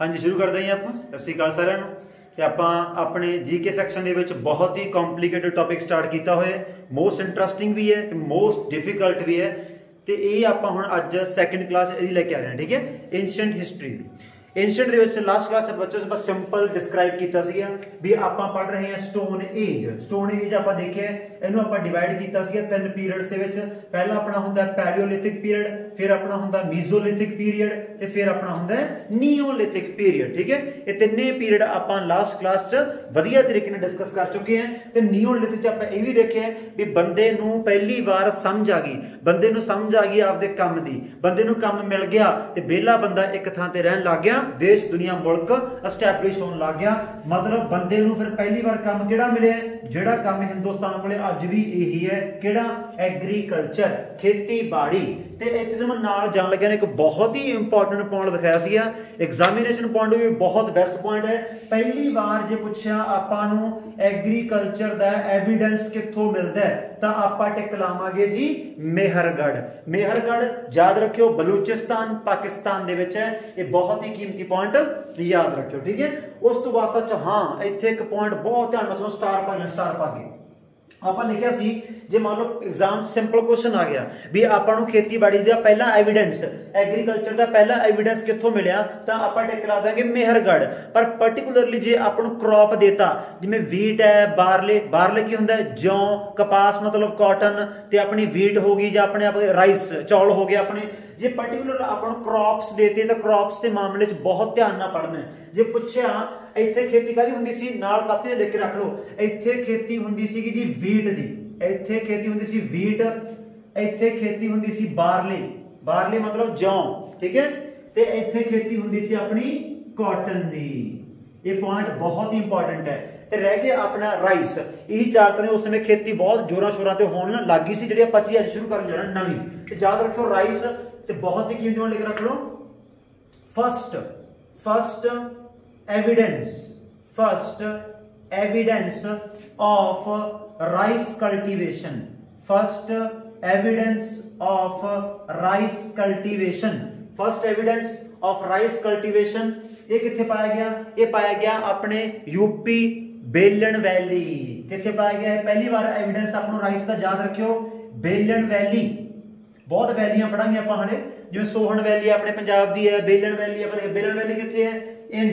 हाँ जी शुरू करते हैं आप। सत श्री अकाल साਰਿਆਂ ਨੂੰ ਤੇ ਆਪਾਂ ਆਪਣੇ जीके ਸੈਕਸ਼ਨ ਦੇ ਵਿੱਚ बहुत ही कॉम्प्लीकेटेड टॉपिक स्टार्ट ਕੀਤਾ ਹੋਇਆ मोस्ट इंटरेस्टिंग भी है ਤੇ मोस्ट डिफिकल्ट भी है ਤੇ ਇਹ ਆਪਾਂ ਹੁਣ ਅੱਜ ਸੈਕੰਡ ਕਲਾਸ ਇਹਦੀ ਲੈ ਕੇ ਆ ਰਹੇ ਹਾਂ। ਠੀਕ ਹੈ, एंशिएंट हिस्टरी एंशिएंट ਦੇ ਵਿੱਚ ਲਾਸਟ ਕਲਾਸ ਬੱਚੋ ਬਸ ਸਿੰਪਲ ਡਿਸਕ੍ਰਾਈਬ ਕੀਤਾ ਸੀਗਾ ਵੀ ਆਪਾਂ ਪੜ ਰਹੇ ਹਾਂ ਸਟੋਨ ਏਜ ਆਪਾਂ ਦੇਖਿਆ ਇਹਨੂੰ ਆਪਾਂ ਡਿਵਾਈਡ ਕੀਤਾ ਸੀਗਾ ਤਿੰਨ ਪੀਰੀਅਡਸ ਦੇ ਵਿੱਚ। ਪਹਿਲਾ ਆਪਣਾ ਹੁੰਦਾ ਪੈਲੀਓਲਿਥਿਕ ਪੀਰੀਅਡ, ਫਿਰ ਆਪਣਾ ਹੁੰਦਾ ਮੀਜ਼ੋਲਿਥਿਕ ਪੀਰੀਅਡ ਤੇ ਫਿਰ ਆਪਣਾ ਹੁੰਦਾ ਨੀਓਲਿਥਿਕ ਪੀਰੀਅਡ। ਠੀਕ ਹੈ, ਇਹ ਤਿੰਨੇ ਪੀਰੀਅਡ ਆਪਾਂ ਲਾਸਟ ਕਲਾਸ 'ਚ ਵਧੀਆ ਤਰੀਕੇ ਨਾਲ ਡਿਸਕਸ ਕਰ ਚੁੱਕੇ ਹਾਂ ਤੇ ਨੀਓਲਿਥਿਕ 'ਚ ਆਪਾਂ ਇਹ ਵੀ ਦੇਖਿਆ ਵੀ ਬੰਦੇ ਨੂੰ ਪਹਿਲੀ ਵਾਰ ਸਮਝ ਆ ਗਈ, ਬੰਦੇ ਨੂੰ ਸਮਝ ਆ ਗਈ ਆਪਦੇ ਕੰਮ ਦੀ, ਬੰਦੇ ਨੂੰ ਕੰਮ ਮਿਲ ਗਿਆ ਤੇ ਵਿਹਲਾ ਬੰਦਾ ਇੱਕ ਥਾਂ ਤੇ ਰਹਿਣ ਲੱਗ ਗਿਆ, देश दुनिया मुल्क एस्टैबलिश होने लग गया। मतलब बंदे नूं फिर पहली बार काम किहड़ा मिले, जिहड़ा काम हिंदुस्तान कोले अज भी यही है, किहड़ा एग्रीकल्चर खेतीबाड़ी। ते इत्थे जिवें नाल जाण लग्या ने एक बहुत ही इंपॉर्टेंट पॉइंट दिखाया सीगा, एग्जामिनेशन पॉइंट भी बहुत बेस्ट पॉइंट है। पहली बार जे पुछया आपां नूं एग्रीकल्चर दा एविडेंस कित्थों मिलदा है तां आपां टिक लावांगे जी मेहरगढ़ याद रखियो, बलूचिस्तान पाकिस्तान दे विच है। ये बहुत ही कीमती पॉइंट याद रखियो। ठीक है, उस तो बाद सच हाँ इत्थे एक पॉइंट बहुत ध्यान नाल सुनो, स्टार पा के ਆਪਾਂ ਲਿਖਿਆ ਸੀ ਜੇ ਮੰਨ ਲਓ ਐਗਜ਼ਾਮ ਸਿੰਪਲ ਕੁਐਸਚਨ ਆ ਗਿਆ ਵੀ ਆਪਾਂ ਨੂੰ ਖੇਤੀਬਾੜੀ ਦਾ ਪਹਿਲਾ ਐਵੀਡੈਂਸ, ਐਗਰੀਕਲਚਰ ਦਾ ਪਹਿਲਾ ਐਵੀਡੈਂਸ ਕਿੱਥੋਂ ਮਿਲਿਆ ਤਾਂ ਆਪਾਂ ਟਿਕ ਲਾ ਦਾਂਗੇ ਮੇਹਰਗੜ੍ਹ। ਪਰ ਪਾਰਟਿਕੂਲਰਲੀ ਜੇ ਆਪਾਂ ਨੂੰ ਕ੍ਰੌਪ ਦੇਤਾ ਜਿਵੇਂ ਵੀਟ ਹੈ, ਬਾਰਲੇ ਕੀ ਹੁੰਦਾ ਜੌਂ, ਕਪਾਸ ਮਤਲਬ ਕਾਟਨ ਤੇ ਆਪਣੀ ਵੀਟ ਹੋ ਗਈ ਜਾਂ ਆਪਣੇ ਰਾਈਸ ਚੌਲ ਹੋ ਗਏ ਆਪਣੇ, ਜੇ ਪਾਰਟਿਕੂਲਰ ਆਪਾਂ ਨੂੰ ਕ੍ਰੌਪਸ ਦੇਤੇ ਤਾਂ ਕ੍ਰੌਪਸ ਦੇ ਮਾਮਲੇ 'ਚ ਬਹੁਤ ਧਿਆਨ ਨਾਲ ਪੜ੍ਹਨਾ। ਜੇ ਪੁੱਛਿਆ ਇੱਥੇ ਖੇਤੀ ਕਾਹਦੀ ਹੁੰਦੀ ਸੀ ਨਾਲ ਕਾਪੀ 'ਤੇ ਲਿਖ ਕੇ ਰੱਖ ਲਓ, ਇੱਥੇ ਖੇਤੀ ਹੁੰਦੀ ਸੀਗੀ ਜੀ ਵੀਟ ਦੀ, ਇੱਥੇ ਖੇਤੀ ਹੁੰਦੀ ਸੀ ਵੀਟ, ਇੱਥੇ ਖੇਤੀ ਹੁੰਦੀ ਸੀ ਬਾਰਲੇ ਮਤਲਬ ਜੌਂ। ਠੀਕ ਹੈ, ਤੇ ਇੱਥੇ ਖੇਤੀ ਹੁੰਦੀ ਸੀ ਆਪਣੀ ਕਾਟਨ ਦੀ। ਇਹ ਪੁਆਇੰਟ ਬਹੁਤ ਹੀ ਇੰਪੋਰਟੈਂਟ ਹੈ। ਤੇ ਰਹਿ ਗਿਆ ਆਪਣਾ ਰਾਈਸ। ਇਹੀ ਚਾਰ ਤਰ੍ਹਾਂ ਉਸ ਸਮੇਂ ਖੇਤੀ ਬਹੁਤ ਜ਼ੋਰਾਂ ਸ਼ੋਰਾਂ ਤੇ ਹੋਣ ਲੱਗ ਗਈ ਸੀ ਜਿਹੜੀ ਆਪਾਂ ਚੀਜ਼ ਅੱਜ ਸ਼ੁਰੂ ਕਰਨ ਜਾ ਰਹੇ ਨਵੀਂ। ਤੇ ਯਾਦ ਰੱਖਿਓ ਰਾਈਸ ਤੇ ਬਹੁਤ ਹੀ ਕੀਮਤੀ ਵਾਲਾ ਲਿਖ ਰੱਖ ਲਓ, first evidence of rice cultivation, first evidence of rice cultivation ये किथे पाया गया? ये पाया गया अपने यूपी बेलन वैली। किथे पाया गया है? पहली बार एविडेंस आपको राइस का याद रखियो, बेलन वैली। बहुत वैलियां पढ़ांगे आपां हले, जिवें सोहन वैली अपने पंजाब दी है, बेलन वैली अपने, बेलन वैली किथे है? In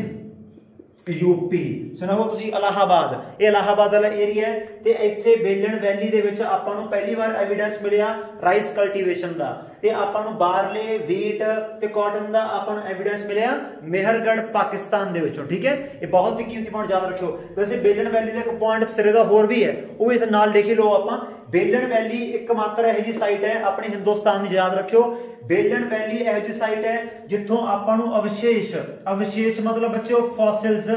UP. सुनाओ तुसी इलाहाबाद, ये इलाहाबाद वाला एरिया है ते इत्थे बेलन वैली दे विच आपां नूं पहली बार एविडेंस मिलिया राइस कल्टीवेशन दा ते आपां नूं बारले, वीट ते कॉटन दा आपां नूं एविडेंस मिलिया मेहरगढ़ पाकिस्तान दे विचों। ठीक है, ये बहुत ही कीमती पॉइंट याद रखियो। वैसे बेलन वैली दा एक पॉइंट सिरे दा होर भी है, वो इस नाल लिख लो आपां। बेलन वैली एकमात्र यह जी साइट है अपने हिंदुस्तान की, याद रखियो बेलन वैली यह जी साइट है जिथों आपां नूं अवशेष मतलब बच्चों फॉसिल्स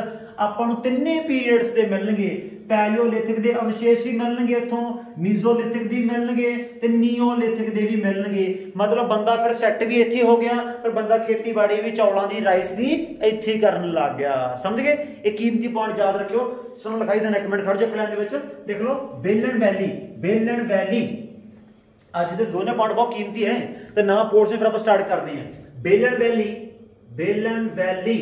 आपां नूं तिन्ने पीरियड्स दे मिलणगे। पैलियोलिथिक दे अवशेष भी मिलणगे, इथों मीजोलिथिक दी मिलणगे ते नीओलिथिक दे भी मिलणगे। मतलब बंदा फिर सैट भी इत्थे हो गया, पर बंदा खेतीबाड़ी भी चौलां दी, राइस दी इत्थे करन लग गया। समझ गए? एक कीमती पॉइंट याद रखियो। सुनो लिखाई देना, एक मिनट खड़ जाओ कलैन दे विच देख लो बेलन वैली। अज दे दोनों पॉइंट बहुत कीमती है तो ना पोर्ट से फिर आप स्टार्ट करते हैं। बेलन वैली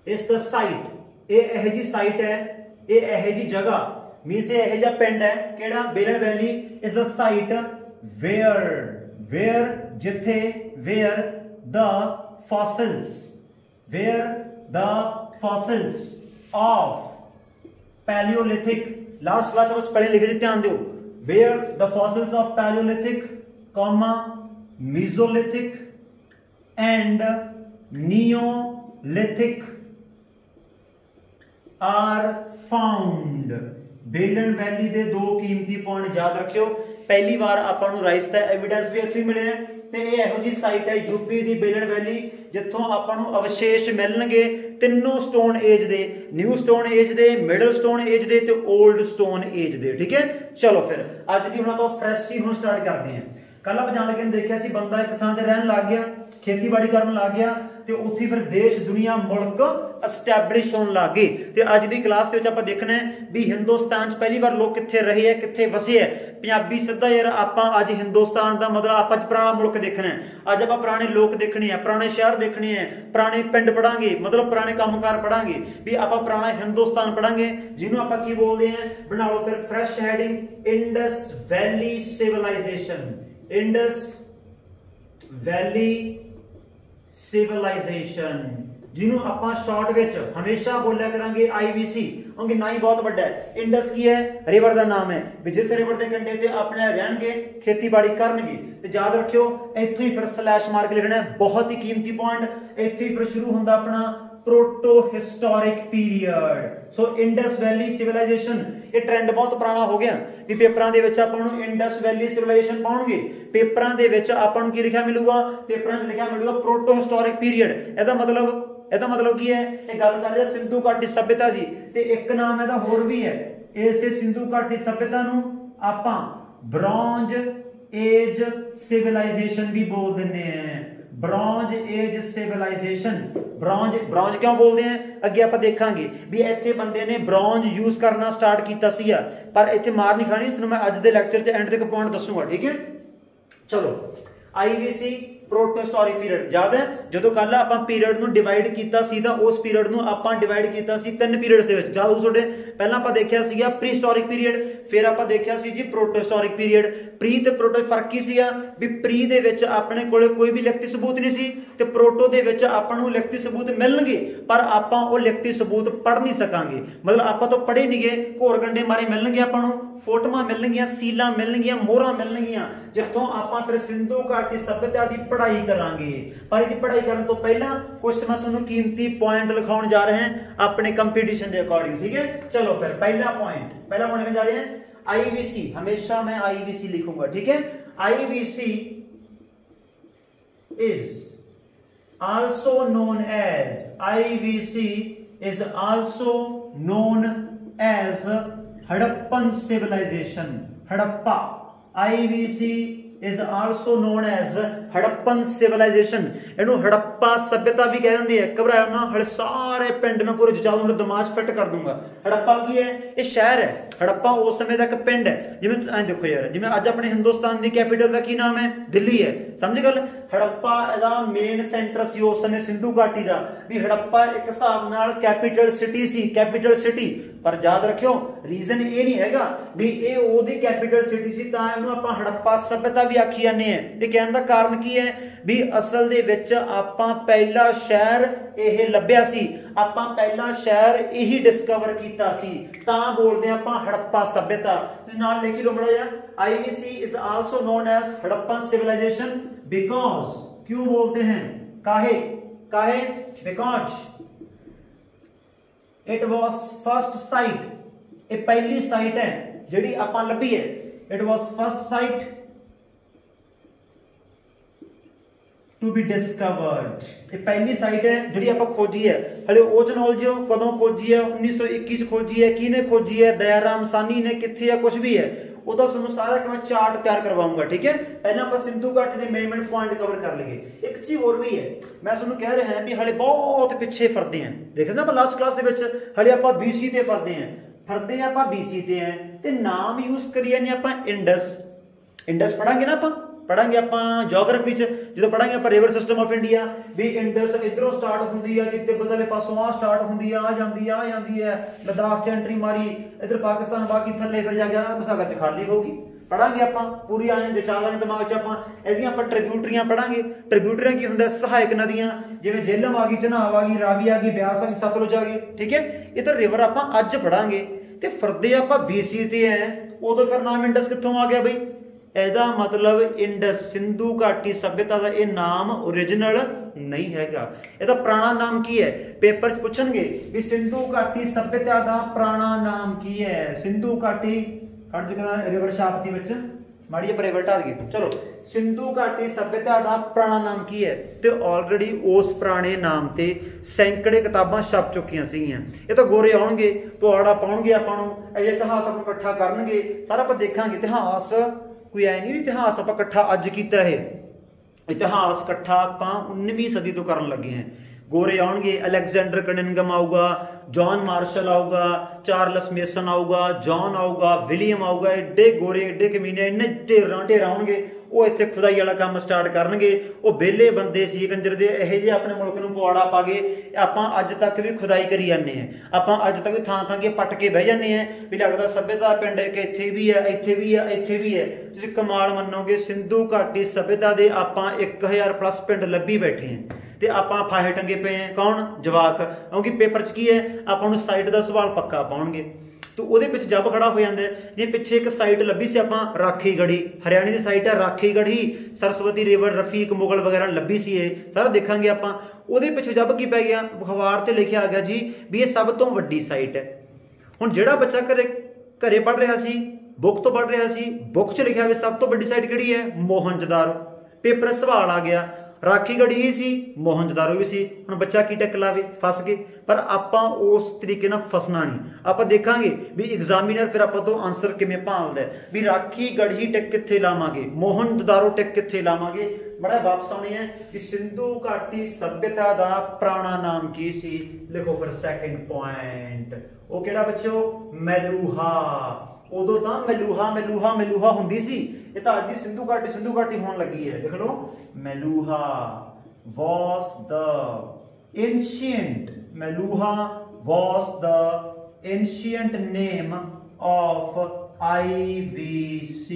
इज द साइट, ये यह जी साइट है, ये यह जी जगह मींस यह जा पिंड है केड़ा? Belan valley is the site where जिथे where the fossils of palaeolithic. Last class में पढ़े लिखे ध्यान दो, where the fossils of palaeolithic comma mesolithic and neolithic are found. Belan valley दे दो कीमती पॉइंट याद रखियो। पहली बार आपां नूं राइस दा एविडेंस भी इत्थे मिले ते ये इहो जी साइट है यूपी दी बेलन वैली जिथों आपां नूं अवशेष मिलणगे तीनों स्टोन एज दे, न्यू स्टोन एज दे, मिडल स्टोन एज दे ते ओल्ड स्टोन एज दे। ठीक है, चलो फिर अज दी हुण आपां फ्रैश ही हुण स्टार्ट करते हैं। कल आप जान लगे देखिया सी बंदा एक थां ते रहन लग गया, खेतीबाड़ी करन लग गया ते उत्थे फिर देश दुनिया मुल्क एस्टैबलिश होने लग गए। ते अज दी क्लास दे विच आपां देखना है भी हिंदुस्तान च पहली बार लोग कित्थे रहे है, कित्थे वसे है। पंजाबी सीधा यार आपां अज हिंदुस्तान दा मतलब आपां पुराना मुल्क देखना है, अज आपां पुराने लोग देखने हैं, पुराने शहर देखने हैं, पुराने पिंड पढ़ांगे, मतलब पुराने कामकार पढ़ांगे भी आपां पुराना हिंदुस्तान पढ़ांगे जिन्होंं आपां की बोलते हैं। बना लो फिर fresh heading, Indus valley civilization, Indus valley civilization जिन्हों आपां शॉर्ट विच हमेशा बोलिया करांगे IVC, क्योंकि ना ही बहुत बड़ा है। इंडस की है रिवर का नाम है भी जिस रिवर के कंढे ते अपने रहणगे खेतीबाड़ी करनगे। ते याद रखियो इत्थों ही फिर स्लैश मार के लिखना है, बहुत ही कीमती पॉइंट। इत्थे ही फिर शुरू होंदा अपना proto historic period. So Indus valley civilisation ये ट्रेंड बहुत पुराना हो गया भी पेपरां दे विच आपां नूं इंडस वैली सिविलाइजेशन पाउणगे। पेपरां दे विच आपां नूं की लिखिया मिलूगा, पेपरां च लिखिया मिलूगा प्रोटो हिस्टोरिक पीरियड। ਇਹਦਾ ਮਤਲਬ ਕੀ ਹੈ, ਇਹ ਗੱਲ ਕਰ ਰਿਹਾ ਸਿੰਧੂ ਘਾਟੀ ਸਭਿਅਤਾ ਦੀ। ਤੇ ਇੱਕ ਨਾਮ ਇਹਦਾ ਹੋਰ ਵੀ ਹੈ, ਇਸੇ ਸਿੰਧੂ ਘਾਟੀ ਸਭਿਅਤਾ ਨੂੰ ਆਪਾਂ ਬ੍ਰੌਂਜ ਏਜ ਸਿਵਲਾਈਜੇਸ਼ਨ ਵੀ ਬੋਲ ਦਿੰਦੇ ਆ। ਬ੍ਰੌਂਜ ਏਜ ਸਿਵਲਾਈਜੇਸ਼ਨ, ਬ੍ਰੌਂਜ ਕਿਉਂ ਬੋਲਦੇ ਆ ਅੱਗੇ ਆਪਾਂ ਦੇਖਾਂਗੇ ਵੀ ਇੱਥੇ ਬੰਦੇ ਨੇ ਬ੍ਰੌਂਜ ਯੂਜ਼ ਕਰਨਾ ਸਟਾਰਟ ਕੀਤਾ ਸੀਗਾ, ਪਰ ਇੱਥੇ ਮਾਰ ਨਹੀਂ ਖਾਣੀ। ਇਸ ਨੂੰ ਮੈਂ ਅੱਜ ਦੇ ਲੈਕਚਰ 'ਚ ਐਂਡ ਤੱਕ ਪੁਆਇੰਟ ਦੱਸੂਗਾ, ਠੀਕ ਹੈ। ਚਲੋ IVC प्रोटो हिस्टोरिक पीरियड याद है जो कल आप पीरियड ਨੂੰ डिवाइड ਕੀਤਾ ਸੀ ਤਾਂ ਉਸ ਪੀਰੀਅਡ ਨੂੰ ਆਪਾਂ ਡਿਵਾਈਡ ਕੀਤਾ ਸੀ ਤਿੰਨ ਪੀਰੀਅਡਸ ਦੇ ਵਿੱਚ। ਯਾਦ ਹੋ ਤੁਹਾਡੇ ਪਹਿਲਾਂ ਆਪਾਂ ਦੇਖਿਆ ਸੀਗਾ ਪ੍ਰੀ ਹਿਸਟੋਰਿਕ ਪੀਰੀਅਡ, ਫਿਰ ਆਪਾਂ ਦੇਖਿਆ ਸੀ ਜੀ ਪ੍ਰੋਟੋ ਹਿਸਟੋਰਿਕ ਪੀਰੀਅਡ। ਪ੍ਰੀ ਤੇ ਪ੍ਰੋਟੋ ਫਰਕ ਕੀ ਸੀਗਾ ਵੀ ਪ੍ਰੀ ਦੇ ਵਿੱਚ ਆਪਣੇ ਕੋਲੇ ਕੋਈ ਵੀ ਲਿਖਤੀ ਸਬੂਤ ਨਹੀਂ ਸੀ ਤੇ ਪ੍ਰੋਟੋ ਦੇ ਵਿੱਚ ਆਪਾਂ ਨੂੰ ਲਿਖਤੀ ਸਬੂਤ ਮਿਲਣਗੇ ਪਰ ਆਪਾਂ ਉਹ ਲਿਖਤੀ ਸਬੂਤ ਪੜ੍ਹ ਨਹੀਂ ਸਕਾਂਗੇ। ਮਤਲਬ ਆਪਾਂ ਤੋਂ ਪੜ੍ਹੇ ਨਹੀਂਗੇ, ਘੋਰ ਗੰਡੇ ਮਾਰੇ ਮਿਲਣਗੇ ਆਪਾਂ ਨੂੰ, ਫੋਟੋਆਂ ਮਿਲਣਗੀਆਂ, ਸੀਲਾਂ ਮਿਲਣਗੀਆਂ, ਮੋਹਰਾਂ ਮਿਲਣਗੀਆਂ ਜਿੱਥੋਂ ਆਪਾਂ ਫਿਰ ਸਿੰਧੂ ਘਾਟੀ ਸਭਿਅਤਾ ਦੀ ਪੜ੍ਹਾਈ ਕਰਾਂਗੇ। पर इसकी पढ़ाई करने तो पहला कुछ मैं तुहानू कीमती पॉइंट लिखाने जा रहे हैं अपने कंपटीशन के अकॉर्डिंग, ठीक है। चलो फिर पहला पॉइंट लिखने जा रहे हैं IVC। हमेशा मैं IVC लिखूंगा, ठीक है। IVC is also known as, IVC is also known as Harappan civilization। Harappa, IVC is also known as Harappan civilization. इहनू हड़प्पा सभ्यता भी कह देंगे। घबराओ ना, हड़े सारे पिंड में पूरे जजाऊ दिमाग फिट कर दूंगा। हड़प्पा की है, ये शहर है। हड़प्पा उस समय का एक पिंड है। जिवें देखो यार, जिवें अज अपने हिंदुस्तान की कैपिटल का की नाम है, दिल्ली है, समझ गल। हड़प्पा इहदा मेन सेंटर सी उस समय सिंधु घाटी का भी। हड़प्पा एक हिसाब नाल कैपिटल सिटी सी, कैपिटल सिटी। पर याद रखियो रीजन ये नहीं हैगा भी ये ओदी कैपिटल सिटी सी तां इहनू आपां हड़प्पा सभ्यता भी आखी जाने हैं। ते कहण दा कारण की है भी असल दे विच आपां पहला शहर यह लभ्या सी, आपां पहला शहर यही डिस्कवर कीता सी, तां बोलदे आपां हड़प्पा सभ्यता। तुसीं नाल लिख लो बड़ा जा, IVC is also known as Harappan civilization because, क्यों बोलते हैं, काहे because it was first site, ये पहली साइट है जिहड़ी आपां लभी है। it was first site to be discovered, ये पहली साइट है जिहड़ी आपां खोजी है। हले ओ च नॉलेज कदों खोजी है, 1921 च खोजी है, किने खोजी है, दयाराम सानी ने, कित्थे है, कुछ भी है ਉਹਦਾ ਤੁਹਾਨੂੰ ਸਾਰਾ ਕਿ मैं चार्ट तैयार करवाऊंगा, ठीक है। पहले आप सिंधु घाटी के मेन पॉइंट कवर कर लेंगे। एक चीज और भी है, मैं ਤੁਹਾਨੂੰ कह रहा भी हले बहुत पिछे फरदे हैं। देखे ना लास्ट क्लास के हले आप BC ते फरदे हैं, आप BC ते हैं ते नाम यूज करिए ने आप इंडस पढ़ांगे ना, आप पढ़ांगे आप जोग्राफी जो पढ़ांगे आप रिवर सिस्टम ऑफ इंडिया भी। इंडस इधरों स्टार्ट होंदी है जी, तिब्बत वाले पासों आ स्टार्ट होंदी है, आ जाती है, लद्दाख च एंट्री मारी, इधर पाकिस्तान बाकी थले फिर जाके मसागर च खाली होगी। पढ़ांगे आप पूरी आए जचाल दिमाग च आप एदियां आप ट्रिब्यूटरियां पढ़ांगे। ट्रिब्यूटरियां की हुंदा, सहायक नदियां जिवें झेलम आ गई, चनाब आ गई, रावी आ गई, ब्यास आ गई, सतलुज आ गई, ठीक है। इधर रिवर आप अज पढ़ांगे ते फरदे आप BC ते हैं, उदों फिर नाम इंडस कित्थों आ गया बई। ਇਹਦਾ मतलब इंडस सिंधु घाटी सभ्यता का यह नाम ओरिजिनल नहीं हैगा। ਇਹਦਾ पुराना नाम की है, पेपर च पूछणगे भी सिंधु घाटी सभ्यता का पुराना नाम की है। सिंधु घाटी खड़ जगह रिवर शाफ्टी विच माड़ी पर रिवर ढा गई। चलो सिंधु घाटी सभ्यता का पुराना नाम की है तो ऑलरेडी उस पुराने नाम ते सैकड़े किताबां छप चुकियां सीगियां। ये तो गोरे आउणगे, पौड़ा पाउणगे, आपां नूं इतिहास आपां इकट्ठा करनगे, सारा आपां देखांगे इतिहास कोई ऐ नहीं भी इतिहास आप इकट्ठा अज किया है, इतिहास इकट्ठा आप 19वीं सदी तो करन लगे हैं। गोरे आउणगे, अलेक्जेंडर कनिंघम आऊगा, जॉन मार्शल आऊगा, चार्लस मेसन आऊगा, जॉन आऊगा, विलियम आऊगा, एडे गोरे एडे कमीने इन्ने ढेर आउणगे, वो इत्थे खुदाई वाला काम स्टार्ट करनगे। वो बेले बंदे सी कंजर दे इहे जे अपने मुल्क नूं पुआड़ा पा गए। आपां अज तक भी खुदाई करी जाने हैं, आपां अज तक भी थां थां के पट के बह जाने हैं भी लगदा सभ्यता पिंड कि इत्थे भी है, इत्थे भी है, इत्थे भी है। तुसीं कमाल मन्नोगे सिंधु घाटी सभ्यता दे आपां 1000+ पिंड लभी बैठे हैं ते आपां फाहे टंगे पे हैं। कौन? जवाक। क्योंकि पेपर च की है आपां नूं साइट दा सवाल पक्का पाउणगे तो ਉਹਦੇ ਵਿੱਚ जब खड़ा हो जाता है। जे पिछे एक साइट लभी सी आपां राखी गढ़ी, हरियाणे की साइट है राखी गढ़ी, सरस्वती रिवर, रफीक मुगल वगैरह लभी सी, ये सारा देखांगे आपां। ਉਹਦੇ पिछे जब की पै गया अखबार ते लिखिया आ गया जी भी ये सब तो वड्डी साइट है। हुण जिहड़ा बच्चा घरे पढ़ रहा सी, बुक तो पढ़ रहा सी, बुक च लिखिया भी सब तो वड्डी साइट किहड़ी है? मोहनजोदारो। पेपर सवाल आ गया राखी गढ़ी ही सी, मोहनजोदारो भी सी। हुण बच्चा की टिक लावे? फस गए। पर आपां उस तरीके नाल फसना नहीं, आपां देखांगे भी एग्जामिनर फिर आपां तो आंसर किवें भालदा है भी राखी गढ़ी टिक कित्थे लावांगे, मोहनजोदारो टिक कित्थे लावांगे। बड़ा वापस आने हैं कि सिंधु घाटी सभ्यता दा पुराना नाम की सी? लिखो फिर सैकेंड पॉइंट, वो किहड़ा बच्चो? मेलूहा। उदों तां मेलूहा हुंदी सी, ये तां अज सिंधु घाटी होण लगी है। लिख लो मेलूहा was the ancient, Meluha was the ancient name of IVC।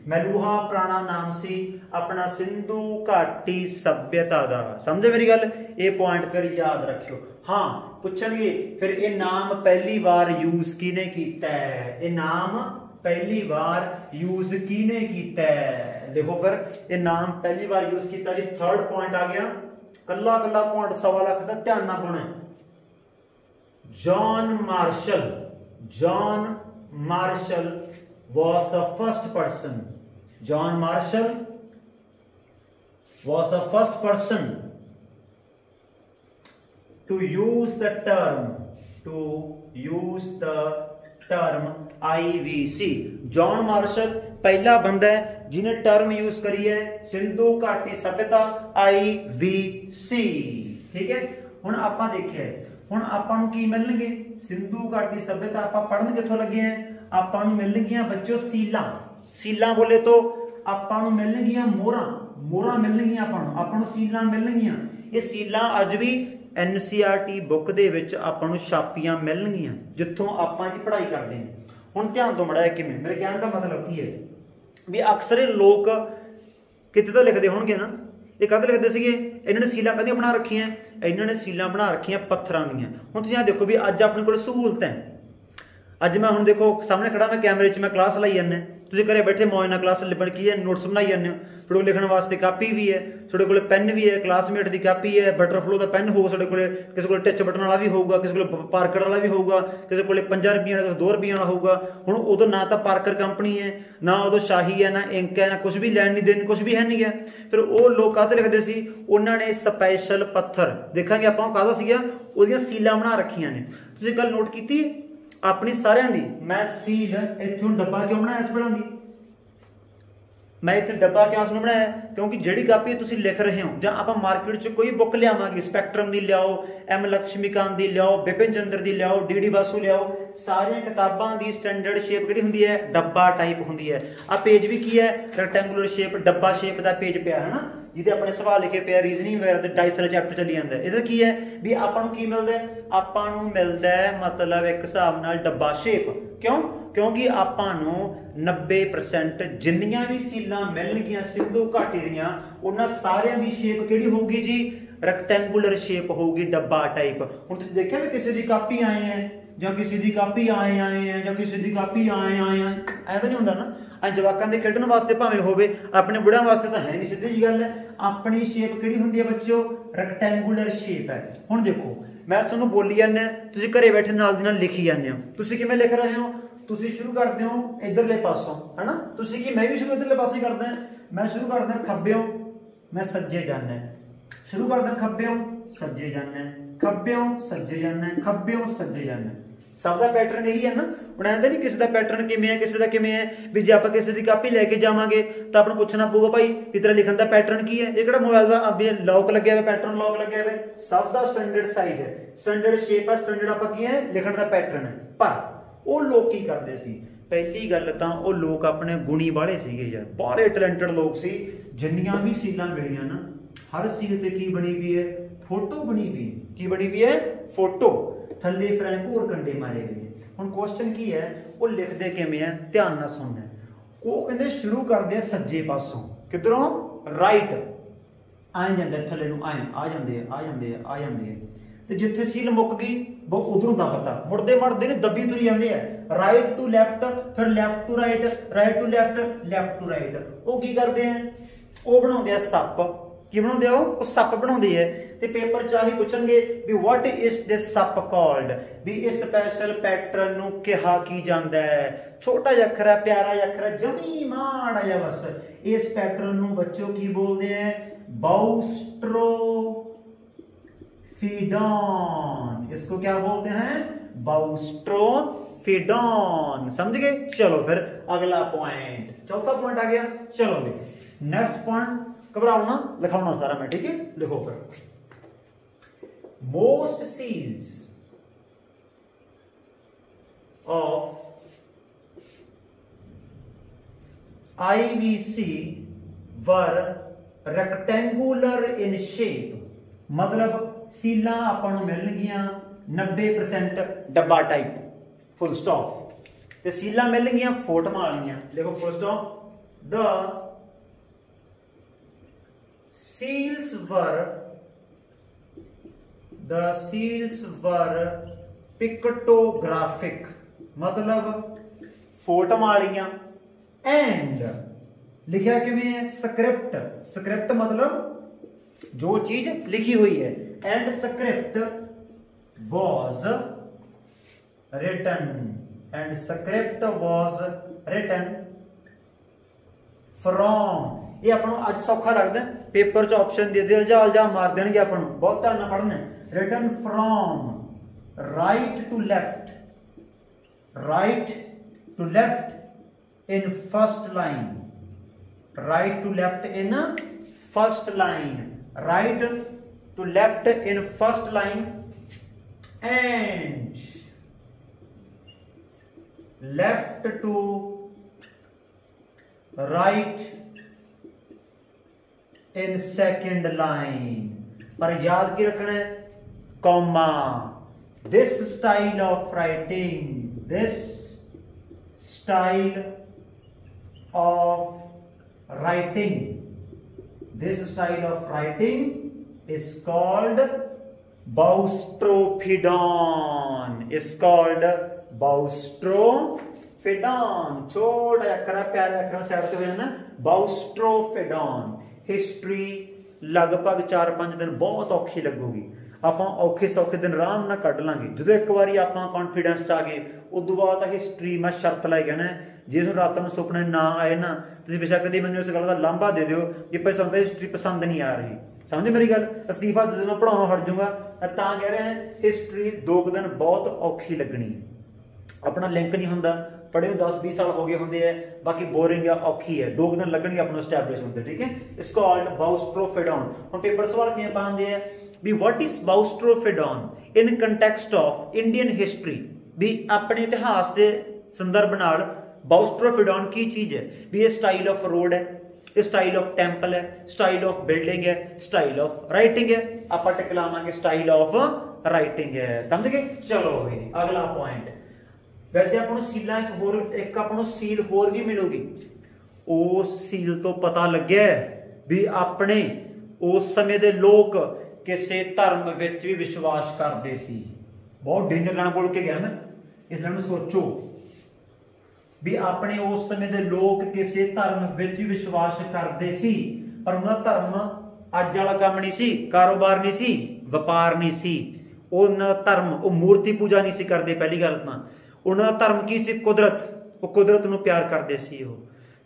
मेलूहा पुराना नाम सी अपना सिंधु घाटी सभ्यता दा। समझे मेरी गल? ये पॉइंट फिर याद रखियो। हाँ पूछणगे फिर ये नाम पहली बार यूज किने कीता है? ये नाम पहली बार यूज किने कीता है? देखो फिर ये नाम पहली बार यूज किया जी। थर्ड पॉइंट आ गया, कला पॉइंट 1.25 लाख का ध्यान ना पाना। John Marshall was the first person, John Marshall was the first person to use the term IVC। John Marshall पहला बंदा है जिन्हें टर्म यूज करी है सिंधु घाटी सभ्यता IVC। ठीक है, हुण आपां देखिए हुण आपां नूं की मिलणगे? सिंधु घाटी सभ्यता आपां पढ़न कित्थों लगे हैं? आपां नूं मिलणगियां बच्चों सीलां बोले तो आपां नूं मिलणगियां मोहरां मिलणगियां आपां नूं सीलां मिलणगियां। ये सीलां अज भी NCERT बुक दे विच आपां नूं छापियां मिलणगियां जिथों आपां जी पढ़ाई करदे हैं। हुण ध्यान तो मड़ा किवें, मेरे कहण दा मतलब की है भी अक्सर लोग किते तां लिखदे होणगे ना, ये कद लिखते सीगे? इन्होंने सीलां कदियां बना रखियां? इन्होंने सीलां बना रखियां पत्थरां दीयां। हुण तुसीं देखो भी अज अपने कोल सहूलत है। अज मैं हुण देखो सामने खड़ा, मैं कैमरे च मैं क्लास लाई जाना, तुसीं घरे बैठे मौज नाल क्लास लिबड़ की है, नोट्स बनाई जाने हो। थोड़े लिखण वास्ते कापी भी है, थोड़े कोल पेन भी है, क्लासमेट की कापी है, बटरफ्लो का पेन होगा थोड़े कोल, किसी को टच बटन वाला भी होगा, किसी को पार्कर वाला भी होगा, किसी को 5 रुपये वाला, 2 रुपये वाला होगा। हुण उदों ना तो पार्कर कंपनी है, ना उदों शाही है, ना इंक है, ना कुछ भी लैन नहीं देन, कुछ भी है नहीं है। फिर वो लोग काहते लिखते सी? उन्होंने स्पैशल पत्थर देखांगे आपां काहदा सीगा, उहदियां सीलां बना रखियां ने। तुसीं गल नोट कीती अपनी सारियां दी? मैं सील इत्थों डब्बा क्यों बनाया इस पढ़ां दी? मैं इत्थे डब्बा क्यों उसने बनाया? क्योंकि जिहड़ी कापी तुसीं लिख रहे हो जां आपां मार्केट च कोई बुक लियावांगे, स्पैक्ट्रम दी लियाओ, M लक्ष्मीकांत दी लियाओ, बिपिन चंद्र दी लियाओ, DD बासु लियाओ, सारियां किताबां दी स्टैंडर्ड शेप किहड़ी हुंदी है? डब्बा टाइप हुंदी है। आ पेज भी की है? रैक्टेंगुलर शेप, डब्बा शेप दा पेज पिया है ना, जिहदे अपने सवाल लिखे पे रीजनिंग वगैरह ते डाइस वाला चैप्टर चली जांदा है। इहदा की है भी आपां नूं की मिलदा है? आपां नूं मिलदा है मतलब एक हिसाब नाल डब्बा शेप। क्यों? क्योंकि आपां नूं 90% जिन्नियां भी सीलां मिलणगियां सिंधु घाटी दीयां उन्हां सारियां दी शेप किहड़ी होगी जी? रैक्टेंगुलर शेप होगी, डब्बा टाइप। हुण तुसीं देखिआ भी किसी दी कापी आए हैं जां किसी दी कापी आए हैं जां किसी दी कापी आए हैं, ऐ तां नहीं हुंदा ना। अ जवाकां दे खेडण वास्ते भावें होवे, अपने बुढ़ियां वास्ते तां है नहीं, सीधी जी गल है। अपनी शेप किहड़ी हुंदी है बच्चों? रैक्टेंगुलर शेप है। हुण देखो मैं तुहानूं बोली जाना, तुसीं घरे बैठे नाल दी नाल लिखी जांदे हो। तुसीं किवें लिख रहे हो? तुसीं शुरू करदे हो इधरले पासों, है ना? तुसीं की मैं भी शुरू इधरले पासे करदा, मैं शुरू करदा खब्बेओं, मैं सज्जे जाना, शुरू करदा खब्बेओं सज्जे जाना, खब्बेओं सज्जे जाना, खब्बेओं सज्जे जाना। सब का पैटर्न यही है ना। ਹੁਣ ਆਂਦਾ नहीं किसी का पैटर्न किमें है किसी का किमें है भी जे ਆਪਾਂ ਕਿਸੇ ਦੀ ਕਾਪੀ ਲੈ ਕੇ ਜਾਵਾਂਗੇ ਤਾਂ ਆਪਾਂ ਨੂੰ ਪੁੱਛਣਾ ਪਊਗਾ ਭਾਈ ਵੀ ਤੇਰਾ ਲਿਖਣ ਦਾ ਪੈਟਰਨ ਕੀ ਹੈ। ਇਹ ਕਿਹੜਾ ਮੋਬਾਈਲ ਦਾ ਵੀ ਲੌਕ ਲੱਗਿਆ ਹੋਇਆ ਪੈਟਰਨ ਲੌਕ ਲੱਗਿਆ ਹੋਇਆ ਸਭ ਦਾ ਸਟੈਂਡਰਡ ਸਾਈਜ਼ ਹੈ ਸਟੈਂਡਰਡ ਸ਼ੇਪ ਹੈ ਸਟੈਂਡਰਡ ਆਪਾਂ ਕੀ ਹੈ ਲਿਖਣ ਦਾ ਪੈਟਰਨ ਹੈ। ਪਰ ਉਹ ਲੋਕ ਕੀ ਕਰਦੇ ਸੀ ਪਹਿਲੀ ਗੱਲ ਤਾਂ ਉਹ ਲੋਕ ਆਪਣੇ ਗੁਣੀ ਵਾਲੇ ਸੀਗੇ ਯਾਰ ਬਾਹਲੇ ਟੈਲੈਂਟਡ ਲੋਕ ਸੀ। ਜਿੰਨੀਆਂ ਵੀ ਸੀਲਾਂ ਮਿਲੀਆਂ ਨਾ ਹਰ ਸੀਲ ਤੇ ਕੀ ਬਣੀ ਵੀ ਹੈ फोटो बनी हुई की बनी हुई है फोटो थले फ्रैंक और कंडे मारे हुए हैं। हुण क्वेश्चन की है वो लिखते किवें है ध्यान नाल सुनना वो कहंदे शुरू करदे हैं सज्जे पासों किधरों राइट आए जांदे थले नूं आए आ जांदे आ जांदे ते जिथे सील मुक गई वो उधरों दबता मुड़दे मड़दे ने दबी तुरी जांदे है राइट टू लैफ्ट फिर left to right to left to right वो की करदे हैं वो बनाउंदे आ सप की बनाउंदे आ वो सप बनाउंदे है ਤੇ ਪੇਪਰ ਚ ਆਹੀ ਪੁੱਛਣਗੇ ਵੀ ਵਾਟ ਇਜ਼ ਦਿਸ ਸਪ ਕਾਲਡ ਵੀ ਇਸ ਸਪੈਸ਼ਲ ਪੈਟਰਨ ਨੂੰ ਕਿਹਾ ਕੀ ਜਾਂਦਾ ਹੈ। ਛੋਟਾ ਜਿਹਾ ਅੱਖਰ ਹੈ ਪਿਆਰਾ ਜਿਹਾ ਅੱਖਰ ਹੈ ਜਮੀ ਮਾੜਾ ਜਿਹਾ ਬਸ ਇਸ ਪੈਟਰਨ ਨੂੰ ਬੱਚੋ ਕੀ ਬੋਲਦੇ ਹੈ बाउस्ट्रोफिडॉन। इसको क्या बोलते हैं बाउस्ट्रोफिडॉन समझ गए। चलो फिर अगला पॉइंट चौथा पॉइंट आ गया। चलो नेक्स्ट पॉइंट घबराओ ना लिखाओ सारा मैं ठीक है लिखो फिर most seals of IVC were rectangular in shape मतलब सीला ਆਪਾਂ ਨੂੰ ਮਿਲਣਗੀਆਂ 90% ਡੱਬਾ टाइप फुल स्टॉप ਤੇ ਸੀਲਾ ਮਿਲਣਗੀਆਂ ਫੋਟੋਆਂ ਵਾਲੀਆਂ ਲਿਖੋ full stop the seals were pictographic मतलब फोटो वालियां एंड लिखा किवें है स्क्रिप्ट मतलब जो चीज लिखी हुई है and script was written from ये अपन अज सौखा लगता है पेपर च ऑप्शन दे दे जा मार देंगे अपन बहुत ध्यान नाल पढ़ना written from right to left in first line right to left in first line and left to right in second line पर याद की रखना है comma this style of writing is called बाउस्ट्रोफिडॉन छोटा अक्षर प्यारे अक्षर साइड पे है ना बाउस्ट्रोफिडॉन हिस्ट्री लगभग 4-5 दिन बहुत औखी लगूगी ਆਪਾਂ ਔਖੇ ਸੌਖੇ ਦਿਨ ਆਰਾਮ ਨਾਲ ਕੱਢ ਲਾਂਗੇ ਜਦੋਂ ਇੱਕ ਵਾਰੀ ਆਪਾਂ ਕੌਨਫੀਡੈਂਸ ਚ ਆ ਗਏ ਉਦੋਂ ਬਾਅਦ ਹਿਸਟਰੀ ਮੈਂ ਸ਼ਰਤ ਲੈ ਗਿਆ ਨਾ ਜੇ ਤੁਹਾਨੂੰ ਰਾਤਾਂ ਨੂੰ ਸੁਪਨੇ ਨਾ ਆਏ ਨਾ ਤੁਸੀਂ ਬੇਸ਼ੱਕ ਕਦੇ ਮੈਨੂੰ ਇਸ ਗੱਲ ਦਾ ਲਾਂਭਾ ਦੇ ਦਿਓ ਕਿ ਭਾਈ ਸਾਨੂੰ ਹਿਸਟਰੀ ਪਸੰਦ ਨਹੀਂ ਆ ਰਹੀ ਸਮਝੇ ਮੇਰੀ ਗੱਲ ਅਸਤੀਫਾ ਜਦੋਂ ਮੈਂ ਪੜਾਉਣੋਂ ਹਟ ਜਾਊਂਗਾ ਤਾਂ ਕਹਿ ਰਿਹਾ ਹਿਸਟਰੀ 2 ਦਿਨ ਬਹੁਤ ਔਖੀ ਲੱਗਣੀ अपना लिंक नहीं होंदा पढ़े 10-20 साल हो गए होंगे है बाकी बोरिंग या औखी है 2 दिन लगणगे अपना एस्टैब्लिश होंदे ठीक है इट्स कॉल्ड बाउस्ट्रोफिडॉन हुण पेपर सवाल किवें पांदे है भी what is boustrophedon in context of Indian history भी अपने इतिहास के संदर्भ नाल बाउस्ट्रोफिडॉन की चीज है भी ये स्टाइल ऑफ रोड है स्टाइल ऑफ टेंपल है स्टाइल ऑफ बिल्डिंग है स्टाइल ऑफ राइटिंग है आपां टिक लावांगे स्टाइल ऑफ राइटिंग है समझ गए चलो भाई अगला पॉइंट वैसे आपको सील एक आपको सील होर भी मिलेगी उस सील तो पता लगे भी अपने उस समय दे लोग किसी धर्म विच भी विश्वास करते सी बहुत डेंजर लाइन बोल के गया मैं इस लाइन सोचो भी अपने उस समय दे लोग किसी धर्म विच भी विश्वास करते सी पर उनका धर्म अज वाला काम नहीं सी कारोबार नहीं सी व्यापार नहीं सी उन्होंने धर्म वो मूर्ति पूजा नहीं सी करते पहली गल तां उन्होंने धर्म की सी कुदरत वो कुदरत नूं प्यार करते सी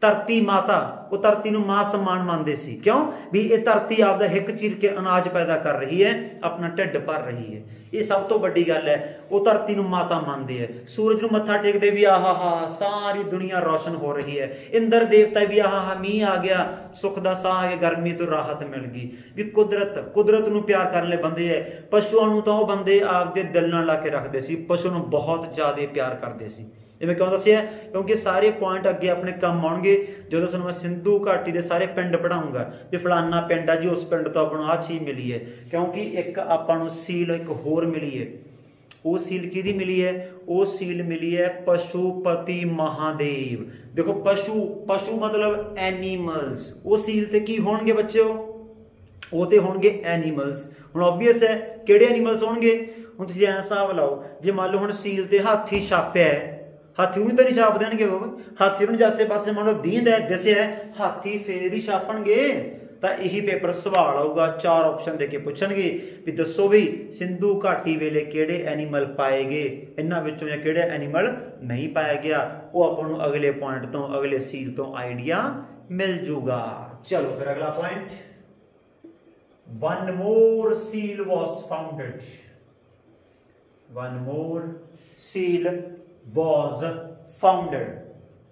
ਧਰਤੀ ਮਾਤਾ, ਉਹ ਧਰਤੀ ਨੂੰ ਮਾਂ ਸਮਾਨ ਮੰਨਦੇ ਸੀ। ਕਿਉਂ? ਵੀ ਇਹ ਧਰਤੀ ਆਪਦਾ ਹਿੱਕ ਚੀਰ ਕੇ ਅਨਾਜ ਪੈਦਾ ਕਰ ਰਹੀ ਹੈ, ਆਪਣਾ ਢਿੱਡ ਭਰ ਰਹੀ ਹੈ। ਇਹ ਸਭ ਤੋਂ ਵੱਡੀ ਗੱਲ ਹੈ। ਉਹ ਧਰਤੀ ਨੂੰ ਮਾਤਾ ਮੰਨਦੇ ਹੈ। ਸੂਰਜ ਨੂੰ ਮੱਥਾ ਟੇਕਦੇ ਵੀ ਆਹਾ ਹਾ ਸਾਰੀ ਦੁਨੀਆ ਰੌਸ਼ਨ ਹੋ ਰਹੀ ਹੈ। ਇੰਦਰ ਦੇਵਤਾ ਵੀ ਆਹਾ ਹਾ ਮੀਂਹ ਆ ਗਿਆ, ਸੁੱਖ ਦਾ ਸਾਹ ਆ ਗਿਆ, ਗਰਮੀ ਤੋਂ ਰਾਹਤ ਮਿਲ ਗਈ। ਵੀ ਕੁਦਰਤ ਨੂੰ ਪਿਆਰ ਕਰਨ ਵਾਲੇ ਬੰਦੇ ਹੈ। ਪਸ਼ੂਆਂ ਨੂੰ ਤਾਂ ਉਹ ਬੰਦੇ ਆਪਦੇ ਦਿਲ ਨਾਲ ਲਾ ਕੇ ਰੱਖਦੇ ਸੀ, ਪਸ਼ੂ ਨੂੰ ਬਹੁਤ ਜ਼ਿਆਦਾ ਪਿਆਰ ਕਰਦੇ ਸੀ। ਜਿਵੇਂ ਕਿਉਂ ਦੱਸਿਆ? ਕਿਉਂਕਿ ਸਾਰੇ ਪੁਆਇੰਟ ਅੱਗੇ ਆਪਣੇ ਕੰਮ ਆਉਣਗੇ ਜਦੋਂ ਤੁਹਾਨੂੰ ਮੈਂ ਸਿੰਧੂ ਘਾਟੀ ਦੇ ਸਾਰੇ ਪਿੰਡ ਪੜਾਉਂਗਾ ਵੀ ਫਲਾਨਾ ਪਿੰਡ ਆ ਜੀ, ਉਸ ਪਿੰਡ ਤੋਂ ਆਪਾਂ ਨੂੰ ਆਹ ਚੀਜ਼ ਮਿਲੀ ਹੈ। ਕਿਉਂਕਿ ਇੱਕ ਆਪਾਂ ਨੂੰ ਸੀਲ ਇੱਕ ਹੋਰ ਮਿਲੀ ਹੈ। ਉਹ ਸੀਲ ਕਿਹਦੀ ਮਿਲੀ ਹੈ? ਉਹ ਸੀਲ ਮਿਲੀ ਹੈ ਪਸ਼ੂਪਤੀ ਮਹਾਦੇਵ। ਦੇਖੋ ਪਸ਼ੂ ਮਤਲਬ ਐਨੀਮਲਸ। ਉਹ ਸੀਲ ਤੇ ਕੀ ਹੋਣਗੇ ਬੱਚਿਓ? ਉਹ ਤੇ ਹੋਣਗੇ ਐਨੀਮਲਸ। ਹੁਣ ਓਬਵੀਅਸ ਹੈ ਕਿਹੜੇ ਐਨੀਮਲਸ ਹੋਣਗੇ? ਹੁਣ ਤੁਸੀਂ ਐਂ ਹਿਸਾਬ ਲਾਓ, ਜੇ ਮੰਨ ਲਓ ਹੁਣ ਸੀਲ ਤੇ ਹਾਥੀ ਛਾਪਿਆ ਹੈ, ਹਾਥੀ ਨੂੰ ਤਾਂ ਨਹੀਂ ਛਾਪ ਦੇਣਗੇ ਬਾਬਾ। ਹਾਥੀ ਨੂੰ ਜਾਸੇ ਪਾਸੇ ਮੰਨ ਲਓ ਦੀਂਦਾ ਦਿਸਿਆ, ਹਾਥੀ ਫੇਰ ਹੀ ਛਾਪਣਗੇ। ਤਾਂ ਇਹੀ ਪੇਪਰ ਸਵਾਲ ਆਊਗਾ, 4 ਆਪਸ਼ਨ ਦੇ ਕੇ ਪੁੱਛਣਗੇ ਵੀ ਦੱਸੋ ਵੀ ਸਿੰਧੂ ਘਾਟੀ ਵੇਲੇ ਕਿਹੜੇ ਐਨੀਮਲ ਪਾਏ ਗਏ, ਇਹਨਾਂ ਵਿੱਚੋਂ ਜਾਂ ਕਿਹੜਾ ਐਨੀਮਲ ਨਹੀਂ ਪਾਇਆ ਗਿਆ। ਉਹ ਆਪਾਂ ਨੂੰ ਅਗਲੇ ਪੁਆਇੰਟ ਤੋਂ, ਅਗਲੇ ਸੀਲ ਤੋਂ ਆਈਡੀਆ ਮਿਲ ਜੂਗਾ। ਚਲੋ ਫਿਰ ਅਗਲਾ point, one more seal was founded. One more seal was founded.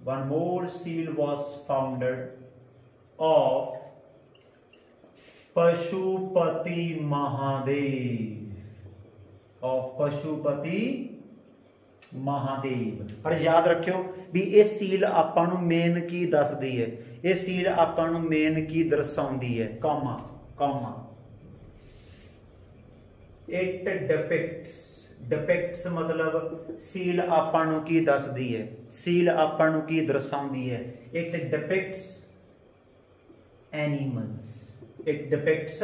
One more seal was founded of Pashupati Mahadev. Of Pashupati Mahadev. पर याद रखियो भी ये सील आपां नूं मेन की दसदी है, ये सील आपां नूं मेन की दर्शाउंदी है। कॉमा कॉमा इट डिपिक्ट्स मतलब सील आपां नूं की दसदी है, सील आपां नूं की दर्शाउंदी है। It depicts animals, it depicts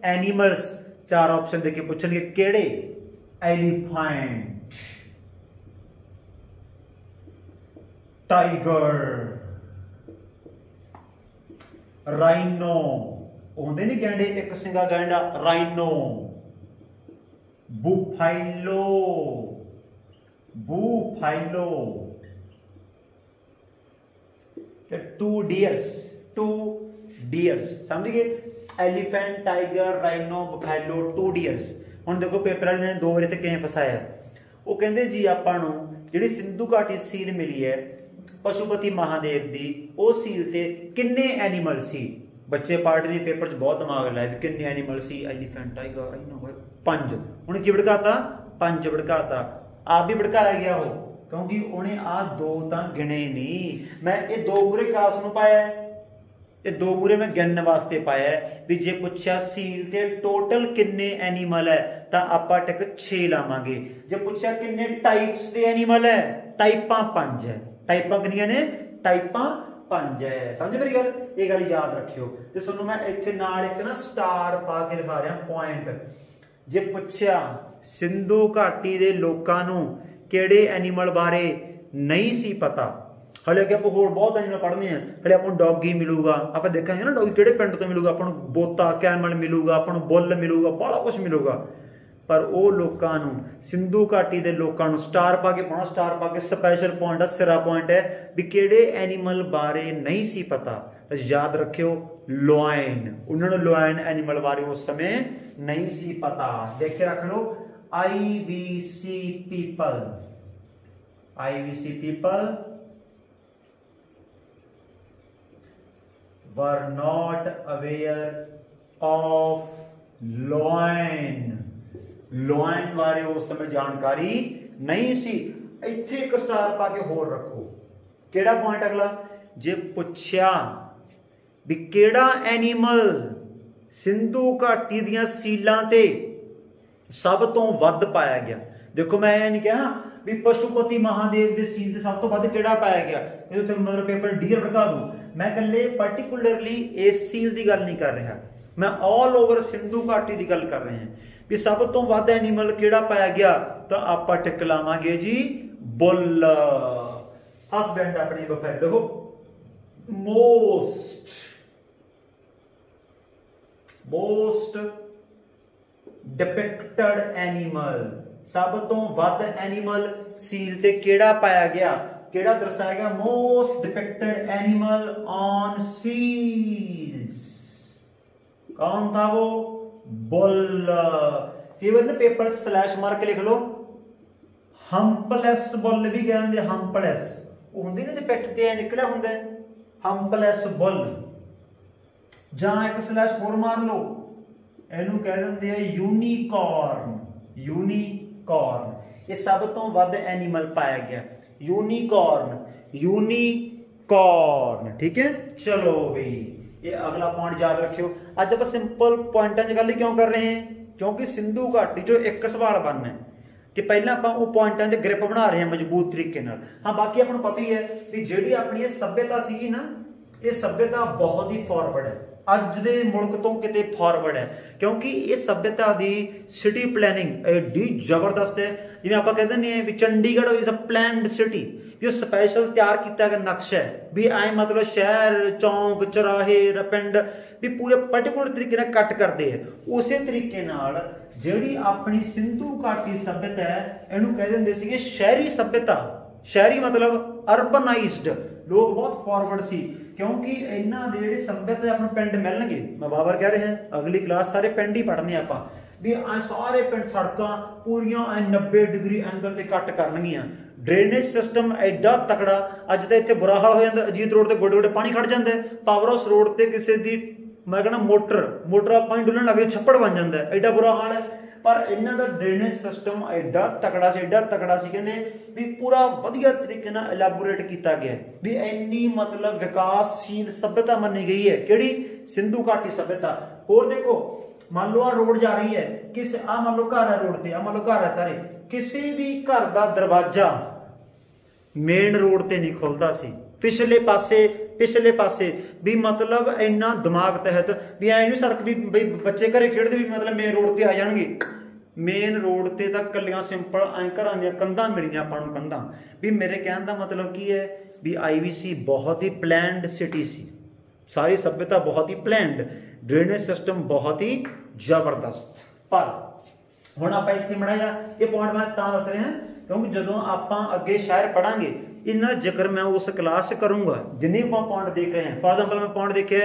animals. 4 option देके पूछणगे केड़े? एलिफेंट, टाइगर, राइनो, होंदे नहीं गैंडे, एक सिंगा गैंडा, राइनो, बुफाइलो, बुफाइलो, 2 डियर्स, समझ गए? Elephant, tiger, rhino, buffalo, 2 deers. हुण देखो पेपर वाले ने 2 वारी ते किवें फसाया। वो कहंदे जी आपां नूं जिहड़ी सिंधु घाटी सील मिली है पशुपति महादेव दी, वो सील ते किन्ने एनीमल सी? बच्चे पार्ट ने पेपर च बहुत दिमाग लाया भी किन्ने एनीमल सी? Elephant, tiger, rhino, 5। हुण की भड़काता? 5 भड़काता। आप भी भड़काया गया हो क्योंकि उन्हें आ 2 तां गिने नहीं। मैं ये 2 पूरे क्लास नूं पाया है, ये 2 पूरे मैं गिनने वास्ते पाया है भी जे पुछया सील ते टोटल किन्ने एनीमल है तां आपां टिक 6 लावांगे। जे पुछया किन्ने टाइप्स दे एनीमल है, टाइपां 5 है। टाइपां किन्नियां ने? टाइपां 5 है। समझ मेरी गल? ये गल याद रखियो। ते तुहानूं मैं इत्थे नाल एक ना स्टार पा के दिखा रहा पॉइंट। जे पुछया सिंधु घाटी दे लोकां नूं किहड़े एनीमल बारे नहीं सी पता, हले कि आप होर बहुत एनीमल पढ़ने हैं, हले आपको डॉगी मिलूगा, आप देखेंगे ना डॉगी किहड़े पिंड तो मिलूगा, आपको बोता, कैमल मिलूगा, आपको बुल मिलूगा, बड़ा कुछ मिलूगा। पर वो लोकां नूं सिंधु घाटी दे लोकां नूं स्टार पा के पाना, स्टार पा के स्पैशल पॉइंट है, सिरा पॉइंट है भी किहड़े एनीमल बारे नहीं सी पता। तो याद रखियो लॉयन, उन्होंने लॉयन एनीमल बारे उस समय नहीं सी पता। देख के रख लो IVC people, IVC people were not aware of lion, lion बारे उस समय जानकारी नहीं सी। इत्थे एक स्टार पा के होर रखो। केड़ा पॉइंट अगला? जे पुछया भी केड़ा एनीमल सिंधु घाटी दियां सीलां ते सब तो वध पाया गया। देखो मैं ये नहीं कहा भी पशुपति महादेव दे सील ते सब तो वध केड़ा पाया गया, ये तो मतलब पेपर डियर भड़का दूं। मैं कल्ले पर्टिकुलरली इस सील की गल नहीं कर रहा, मैं ऑल ओवर सिंधु घाटी की गल कर रहे हैं भी सब तो वध एनीमल केड़ा पाया गया। तो आपां टिक लावांगे जी बुल। हसबैंड अपनी बफेलो। देखो मोस्ट डिपिक्टेड एनीमल, सब तो वध एनीमल सील ते केड़ा पाया गया? ਕਿਹੜਾ ਦਰਸਾਇਆ ਗਿਆ most depicted animal on seals कौन था वो बुल केवल ना पेपर स्लैश मार के लिख लो हंपलेस बुल भी कहते हंपलेस वो होंगे ना पिठ ते निकलिया होंगे हंपलेस बुल जां एक स्लैश होर मार लो इनू कह देंगे यूनीकॉर्न यूनीकॉर्न ये सब तो वध एनीमल पाया गया यूनीकॉर्न यूनीकॉर्न ठीक है चलो भाई ये अगला पॉइंट याद रखियो अज आप सिंपल पॉइंटा च गल क्यों कर रहे हैं क्योंकि सिंधु घाटी चो एक सवाल बनना है तो पहला आप पॉइंटा से ग्रिप बना रहे हैं मजबूत तरीके नाल हाँ बाकी आपको पता ही है कि जिहड़ी अपनी सभ्यता सी ना ये सभ्यता बहुत ही फॉरवर्ड है अज दे मुल्क तो किते फॉरवर्ड है क्योंकि ये सभ्यता दी सिटी प्लैनिंग एडी जबरदस्त है जिवें आपां कहते हैं भी Chandigarh is a planned city जो स्पैशल तैयार किया गया नक्शा है भी आए मतलब शहर चौंक चौराहे पिंड भी पूरे पर्टिकुलर तरीके नाल कट करते हैं उस तरीके नाल जिहड़ी अपनी सिंधु घाटी सभ्यता है इहनूं कह दिंदे सीगे शहरी सभ्यता शहरी मतलब अर्बनाइज्ड लोग बहुत फॉरवर्ड सी क्योंकि इन्हां दे जिहड़े सभ्यता अपने पिंड मिलणगे मैं बार कह रहे हैं अगली क्लास सारे पिंड ही पढ़ने आपां भी सारे पिंड सड़कां पूरियां 90 डिग्री एंगल ते कट करनगियां ड्रेनेज सिस्टम एडा तकड़ा अज तो इत्थे बुरा हाल हो जाता अजीत रोड ते गोडे गोडे पानी खड़ जाता है पावर हाउस रोड ते किसी दी मैं कहना मोटर पानी डुलन लग छप्पड़ बन जाता है एडा बुरा हाल है पर इन्हां दा ड्रेनेज सिस्टम एडा तकड़ा सी कहंदे भी पूरा वधिया तरीके नाल एलैबोरेट किया गया भी इन्नी मतलब विकासशील सभ्यता मनी गई है किहड़ी सिंधु घाटी सभ्यता होर देखो मान लो आ रोड जा रही है किस आ मान लो घर है रोड ते आ मान लो घर है सारे किसी भी घर दा दरवाजा मेन रोड ते नहीं खुलदा सी पिछले पासे भी मतलब इन्ना दिमाग तहत भी ऐ नहीं सड़क भी बई बच्चे घरे खेडदे भी मतलब मेन रोड ते आ जाणगे मेन रोड ते तां कल्लियां सिंपल ऐ घरां दियां कंधां मिलियां आपां नूं कंधां भी मेरे कहण दा मतलब की है भी IVC बहुत ही प्लैंड सिटी सी सारी सभ्यता बहुत ही प्लैंड ड्रेनेज सिस्टम बहुत ही जबरदस्त पर हुण आपां इत्थे मड़ा जा ये पॉइंट मैं तां दस रहा क्योंकि जदों आपां अगे शहर पढ़ांगे इन्ना जिक्र मैं उस क्लास च करूंगा जिन्ने भी पॉइंट देख रहे हैं फॉर एग्जाम्पल मैं पॉइंट देखे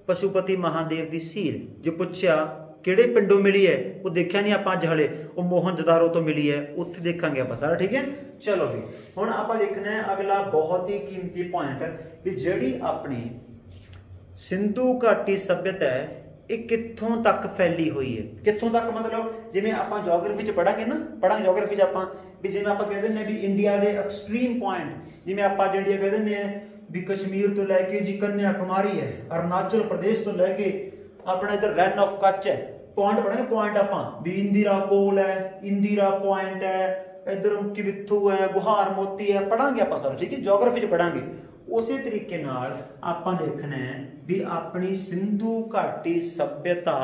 पशुपति महादेव की सील जो पूछया किहड़े पिंडों मिली है वो देखा नहीं आप अज हले वो मोहनजोदारो तो मिली है उत्थे देखांगे आप सारा ठीक है चलो जी हुण आप देखना है अगला बहुत ही कीमती पॉइंट भी जिहड़ी अपनी सिंधु घाटी सभ्यता है ये कित्थों तक फैली हुई है कित्थों तक मतलब जिवें आपां जोग्राफी च पढ़ांगे ना पढ़ांगे जोग्राफी च आपां भी जिवें आपां कह दिंदे भी इंडिया के एक्सट्रीम पॉइंट जिवें आपां इंडिया कह दिंदे भी कश्मीर तो लैके जी कन्याकुमारी है अरुणाचल प्रदेश तो लैके अपना इधर रन ऑफ कच्छ है पॉइंट पढ़ेंगे पॉइंट आपां भी इंदिरा कोल है इंदिरा पॉइंट है इधर किबिथू है गुहार मोती है पढ़ांगे आपां सारा ठीक है जोग्राफी च पढ़ांगे उसी तरीके नाल आपां देखना है भी अपनी सिंधु घाटी सभ्यता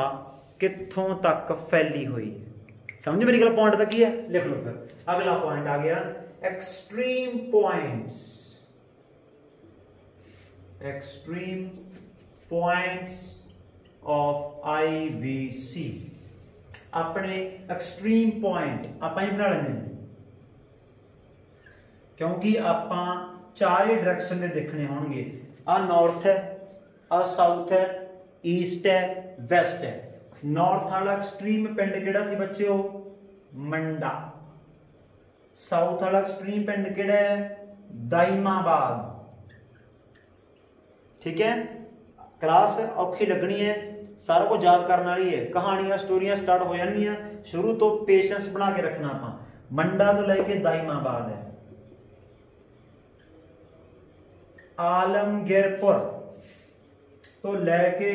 कित्थों तक फैली हुई है समझ मेरी गल पॉइंट तक ही है लिख लो फिर अगला पॉइंट आ गया एक्सट्रीम पॉइंट्स ऑफ IVC अपने एक्सट्रीम पॉइंट आपां ही बना लेंगे क्योंकि आपां चारे डायरेक्शन में देखने होंगे आ नॉर्थ है आ साउथ है ईस्ट है वेस्ट है नॉर्थ वाला एक्सट्रीम पिंड किहड़ा सी बच्चों मंडा साउथ वाला एक्सट्रीम पिंड किहड़ा है दाइमाबाद ठीक है क्लास औखी लगनी है सारा कुछ याद करने वाली है कहानियां स्टोरियां स्टार्ट हो जाएंगियां शुरू तो पेशेंस बना के रखना आपां मंडा तो लेके दाइमाबाद है आलमगीरपुर तो लेके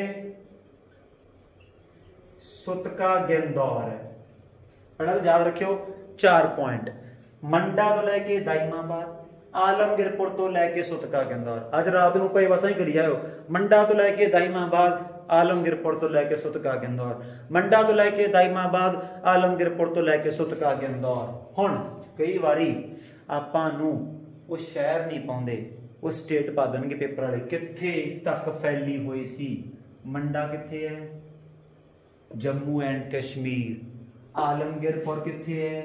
सुतका गेंदौर है पहला तो याद रखियो 4 पॉइंट मंडा तो लेके दाइमाबाद आलमगीरपुर तो लेके सुतका गेंदौर अज रात को कोई वसा ही करी जाओ मंडा तो लेके दाइमाबाद आलमगीरपुर तो लेके सुतका गेंदौर मंडा तो लेके दाइमाबाद आलमगीरपुर तो लेके सुतका गेंदौर हुण कई बारी आपां नूं वो शहर नहीं पाउंदे वो स्टेट पा देंगे पेपर वाले कित्थे तक फैली हुई सी मंडा कित्थे है जम्मू एंड कश्मीर आलमगीरपुर कित्थे है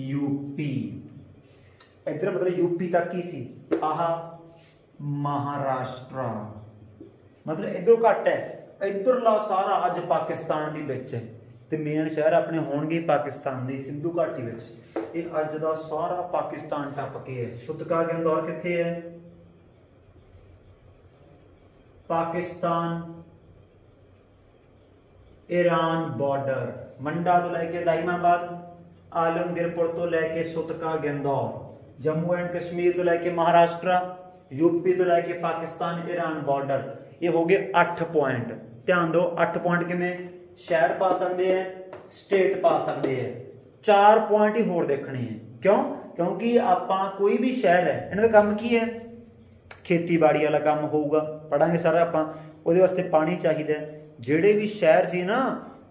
यूपी इधर मतलब यूपी तक ही सी, आह महाराष्ट्र मतलब इधरों घट है, इधरला सारा अज पाकिस्तान दी विच है ते मेन शहर अपने होणगे पाकिस्तान दी सिंधु घाटी विच, ये अज दा सारा पाकिस्तान टप के है। सुतका गंदौर कित्थे है? पाकिस्तान ईरान बॉर्डर, मंडा तो लैके दाइमाबाद, आलमगीरपुर तो लैके सुतका गंदौर, जम्मू एंड कश्मीर तो लैके महाराष्ट्र, यूपी तो लैके पाकिस्तान ईरान बॉर्डर। ये हो गए 8 पॉइंट। ध्यान दो 8 पॉइंट किवें शहर पा सकते हैं, स्टेट पा सकते हैं। 4 पॉइंट ही होर देखने हैं। क्यों? क्योंकि आपां कोई भी शहर है इन्हां दा काम की है, खेतीबाड़ी वाला काम होगा, पढ़ांगे सारा आपां। उहदे वास्ते पानी चाहिए। जिहड़े भी शहर सी ना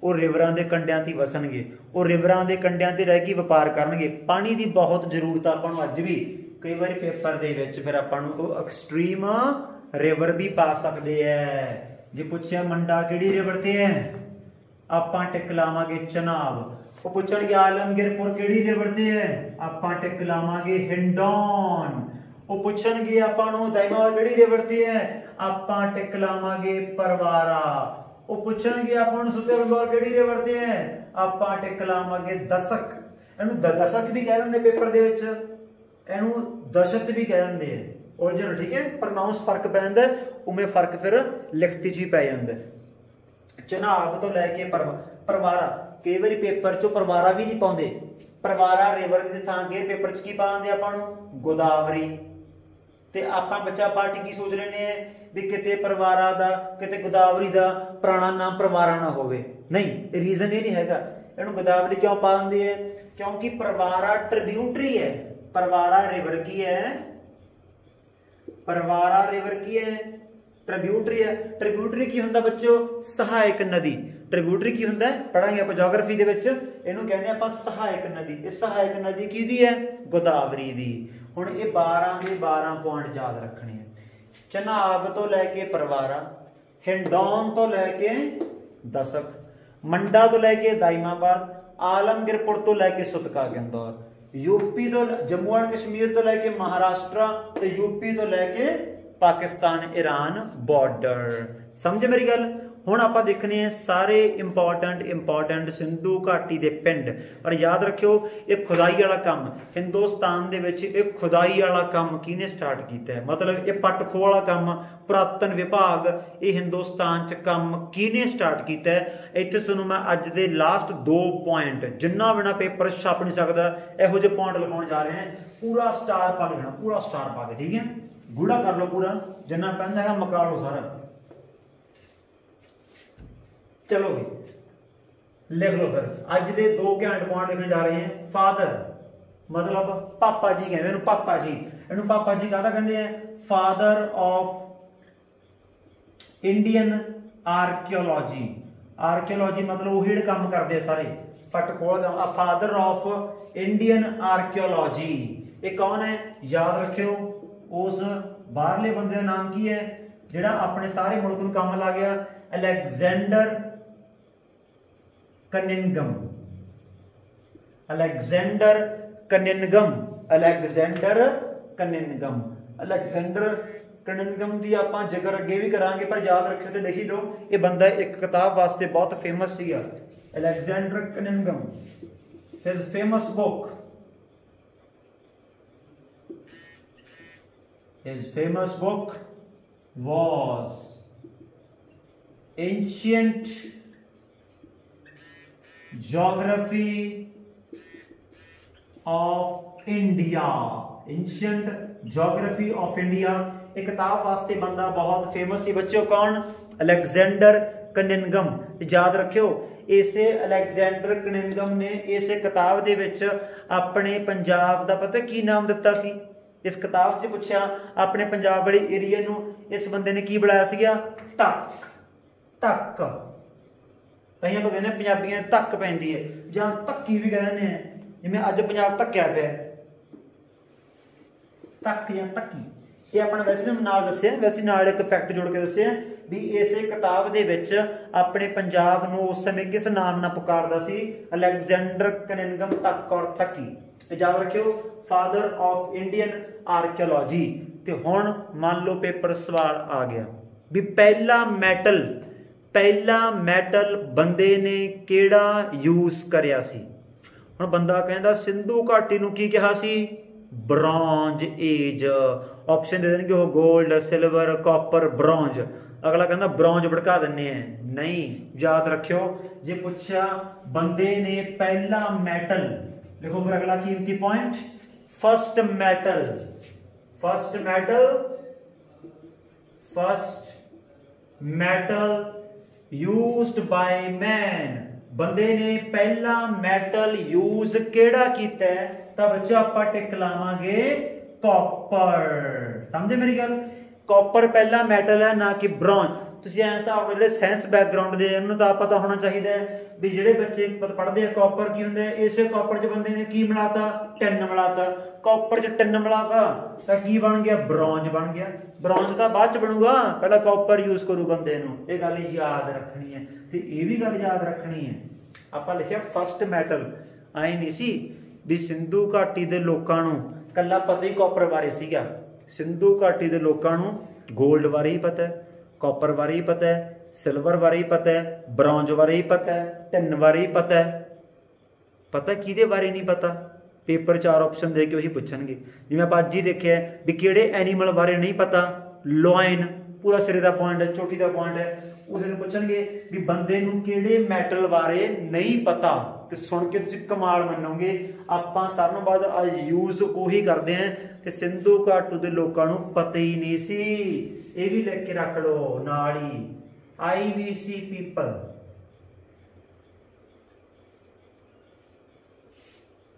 वो रिवरां दे कंढियां ते वसणगे, वो रिवरां दे कंढियां ते रह के वपार करनगे। पानी की बहुत जरूरत आपां नूं अज भी कई बार पेपर दे विच फिर आपां नूं एक्सट्रीम रिवर भी पा सकते हैं। जे पुछया मंडा किहड़ी रिवर ते है, आपां टिक लावांगे चनाब। वो पुछणगे आलमगीरपुर किहड़ी रिवर ते है, आपां टिक लावांगे हिंडौन। वो पुछणगे आपां नूं दाइमाबाद किहड़ी रिवर ते है, आपां टिक लावांगे परवारा। वो पुछणगे आपां नूं सुत्ते गंदौर किहड़ी रिवर ते है, आपां टिक लावांगे दसक। इहनूं दसक भी कह दिंदे पेपर दे विच, इहनूं दशत भी कह दिंदे है। ओरिजिनल ठीक है, प्रनाउंस फर्क पै जांदा, उमें फर्क फिर लिखती च ही पै जांदा। चनाब तो लैके परवारा, कई बार पेपर चो परवारा भी नहीं पाउंदे। परवारा रिवर के थां के पेपर च की पा दिंदे आपां नूं गोदावरी। ते आपां बच्चा पार्टी की सोच लेने भी किते परवारा दा किते गोदावरी दा पुराना नाम परवारा ना होवे। नहीं, रीजन ये नहीं हैगा। इहनूं गोदावरी क्यों पा दिंदे है? क्योंकि परवारा ट्रिब्यूटरी है। परवारा रिवर की है, परवारा रिवर की है, ट्रिब्यूटरी है। ट्रिब्यूटरी की हुंदा बच्चों? सहायक नदी। ट्रिब्यूटरी की हुंदा है, पढ़ांगे आपां ज्योग्राफी दे विच, इहनूं कहंदे आपां सहायक नदी। इस सहायक नदी किहदी है? गोदावरी दी। हुण ये 12 के 12 पॉइंट याद रखने हैं। चनाब तो लैके परवारा, हिंडौन तो लैके दसक, मंडा तो लैके दाइमाबाद, आलमगीरपुर तो लैके सुतका गंदौर, यूपी तो जम्मू एंड कश्मीर तो लैके महाराष्ट्र, तो यूपी तो लैके पाकिस्तान ईरान बॉर्डर। समझे मेरी गल? हुण आपां देखने हैं सारे इंपॉर्टेंट सिंधु घाटी दे पिंड। और याद रखियो ये खुदाई वाला काम हिंदुस्तान दे विच, ये खुदाई वाला काम किहने स्टार्ट कीता है, मतलब ये पट खो वाला काम पुरातन विभाग ये हिंदुस्तान च काम किहने स्टार्ट कीता है। इत्थे तुहानूं मैं अज दे लास्ट 2 पॉइंट जिन्ना बिना पेपर छप नहीं सकदा इहो ਜਿਹੇ पॉइंट लिखाउण जा रहे हैं। पूरा स्टार पा लेना, पूरा स्टार पा के, ठीक है, गूढ़ा कर लो पूरा, जिन्ना पैन है मका लो सारा। चलो भी लिख लो फिर। अज दे 2 घैंट पॉइंट लिखने जा रहे हैं। फादर मतलब पापा जी कहते हैं, पापा जी। इन्हू पापा जी कहता कहते हैं? Father of Indian archaeology. Archaeology मतलब वही काम करते सारे पट खोल। फादर ऑफ इंडियन आर्कियोलॉजी ये कौन है? याद रखियो उस बाहरले बंदे का नाम की है जिहड़ा अपने सारे मुल्क नूं काम ला गया? Alexander Cunningham. Alexander Cunningham, Alexander Cunningham, Alexander Cunningham की आपां जिक्र अगे भी करांगे, पर याद रखियो तो लिखी लो। ये बंदा एक किताब वास्ते बहुत फेमस सीगा, Alexander Cunningham. His famous book, his famous book was Ancient Geography of India। Ancient Geography of India एक किताब वास्ते बंदा बहुत फेमस है बच्चों। कौन? Alexander Cunningham. याद रखियो इसे अलेक्जेंडर कनिंगम ने इस किताब दे विच अपने पंजाब दा पता की नाम दिता सी? इस किताब से पूछा अपने पंजाब वाले एरिया नूं इस बंदे ने की बुलाया सीगा? तक। तक कई लोग कहते हैं पंजाबियां तक पैंदी है, जां तक्की भी कह दिंदे हैं, जिवें अज पंजाब धक्किया पिया, तक या तक्की। ਇਹ ਆਪਣਾ ਵੈਸੇ ਨਾਲ ਦੱਸਿਆ, ਵੈਸੇ ਨਾਲ ਇੱਕ ਫੈਕਟ ਜੋੜ ਕੇ ਦੱਸਿਆ ਵੀ ਇਸੇ ਕਿਤਾਬ ਦੇ ਵਿੱਚ ਆਪਣੇ ਪੰਜਾਬ ਨੂੰ ਉਸ ਸਮੇਂ ਕਿਸ ਨਾਮ ਨਾਲ ਪੁਕਾਰਦਾ ਸੀ, ਅਲੈਗਜ਼ੈਂਡਰ ਕਨਿੰਗਮ ਤੱਕ ਔਰ ਤੱਕੀ। ਯਾਦ ਰੱਖਿਓ, ਫਾਦਰ ਆਫ ਇੰਡੀਅਨ ਆਰਕੀਓਲੋਜੀ। ਤੇ ਹੁਣ ਮੰਨ ਲਓ ਪੇਪਰ ਸਵਾਲ ਆ ਗਿਆ ਵੀ ਪਹਿਲਾ ਮੈਟਲ ਬੰਦੇ ਨੇ ਕਿਹੜਾ ਯੂਜ਼ ਕਰਿਆ ਸੀ। ਹੁਣ ਬੰਦਾ ਕਹਿੰਦਾ ਸਿੰਧੂ ਘਾਟੀ ਨੂੰ ਕੀ ਕਿਹਾ ਸੀ, ਬ੍ਰੌਂਜ ਏਜ। ਆਪਸ਼ਨ ਦੇ ਦੇਣਗੇ ਉਹ ਗੋਲਡ, ਸਿਲਵਰ, ਕਾਪਰ, ਬ੍ਰੌਂਜ। ਅਗਲਾ ਕਹਿੰਦਾ ਬ੍ਰੌਂਜ ਭੜਕਾ ਦਿੰਨੇ ਆ, ਨਹੀਂ। ਯਾਦ ਰੱਖਿਓ ਜੇ ਪੁੱਛਿਆ ਬੰਦੇ ਨੇ ਪਹਿਲਾ ਮੈਟਲ, ਲਿਖੋ ਫਿਰ ਅਗਲਾ ਕੀਮਤੀ point, first metal used by man. ਬੰਦੇ ਨੇ ਪਹਿਲਾ ਮੈਟਲ ਯੂਜ਼ ਕਿਹੜਾ ਕੀਤਾ ਹੈ, ਤਾਂ ਬੱਚਾ ਆਪਾਂ ਟਿਕ ਲਾਵਾਂਗੇ ਕਾਪਰ। ਸਮਝੇ ਮੇਰੀ ਗੱਲ, ਕਾਪਰ ਪਹਿਲਾ ਮੈਟਲ ਹੈ, ਨਾ ਕਿ ਬ੍ਰੌਂਜ। ਤੁਸੀਂ ਐਂ ਹਿਸਾਬ ਜਿਹੜੇ ਸਾਇੰਸ ਬੈਕਗਰਾਉਂਡ ਦੇ ਉਹਨਾਂ ਦਾ ਪਤਾ ਹੋਣਾ ਚਾਹੀਦਾ ਹੈ ਵੀ ਜਿਹੜੇ ਬੱਚੇ ਪੜ੍ਹਦੇ ਆ ਕਾਪਰ ਕੀ ਹੁੰਦਾ, ਇਸੇ ਕਾਪਰ 'ਚ ਬੰਦੇ ਨੇ ਕੀ ਮਿਲਾਤਾ, ਟਿਨ ਮਿਲਾਤਾ। ਕਾਪਰ 'ਚ ਟਿਨ ਮਿਲਾਤਾ ਤਾਂ ਕੀ ਬਣ ਗਿਆ, ਬ੍ਰੌਂਜ ਬਣ ਗਿਆ। ਬ੍ਰੌਂਜ ਤਾਂ ਬਾਅਦ 'ਚ ਬਣੂਗਾ, ਪਹਿਲਾਂ ਕਾਪਰ ਯੂਜ਼ ਕਰੂ ਬੰਦੇ ਨੂੰ। ਇਹ ਗੱਲ ਯਾਦ ਰੱਖਣੀ ਹੈ ਤੇ ਇਹ ਵੀ ਗੱਲ ਯਾਦ ਰੱਖਣੀ ਹੈ। ਆਪਾਂ ਲਿਖਿਆ ਫਸਟ ਮੈਟਲ, ਐਂ ਨਹੀਂ ਸੀ ਵੀ ਸਿੰਧੂ ਘਾਟੀ ਦੇ ਲੋਕਾਂ ਨੂੰ ਕੱਲਾ ਪਤਾ ਹੀ ਕਾਪਰ ਬਾਰੇ ਸੀਗਾ। ਸਿੰਧੂ ਘਾਟੀ ਦੇ ਲੋਕਾਂ ਨੂੰ ਗੋਲਡ ਬਾਰੇ ਹੀ ਪਤਾ ਹੈ, ਕਾਪਰ ਬਾਰੇ ਹੀ ਪਤਾ ਹੈ, ਸਿਲਵਰ ਬਾਰੇ ਹੀ ਪਤਾ ਹੈ, ਬ੍ਰੌਂਜ ਬਾਰੇ ਹੀ ਪਤਾ ਹੈ, ਟਿਨ ਬਾਰੇ ਹੀ ਪਤਾ ਹੈ। ਪਤਾ ਕਿਹਦੇ ਬਾਰੇ ਨਹੀਂ ਪਤਾ, ਪੇਪਰ 4 ਆਪਸ਼ਨ ਦੇ ਕੇ ਉਹੀ ਪੁੱਛਣਗੇ। ਜਿਵੇਂ ਆਪਾਂ ਅੱਜ ਹੀ ਦੇਖਿਆ ਵੀ ਕਿਹੜੇ ਐਨੀਮਲ ਬਾਰੇ ਨਹੀਂ ਪਤਾ, ਲੋਇਨ ਪੂਰਾ ਸਿਰੇ ਦਾ ਪੁਆਇੰਟ ਹੈ, ਚੋਟੀ ਦਾ ਪੁਆਇੰਟ ਹੈ। ਉਸ ਨੂੰ ਪੁੱਛਣਗੇ ਵੀ ਬੰਦੇ ਨੂੰ ਕਿਹੜੇ ਮੈਟਲ ਬਾਰੇ ਨਹੀਂ ਪਤਾ, ਤੇ ਸੁਣ ਕੇ ਤੁਸੀਂ ਕਮਾਲ ਮੰਨੋਗੇ। ਆਪਾਂ ਸਾਰਿਆਂ ਨਾਲੋਂ ਬਾਅਦ ਯੂਜ਼ ਉਹੀ ਕਰਦੇ ਆਂ ਤੇ ਸਿੰਧੂ ਘਾਟੀ ਦੇ ਲੋਕਾਂ ਨੂੰ ਪਤਾ ਹੀ ਨਹੀਂ ਸੀ। ਇਹ ਵੀ ਲਿਖ ਕੇ ਰੱਖ ਲਓ ਨਾਲ ਹੀ, IVC people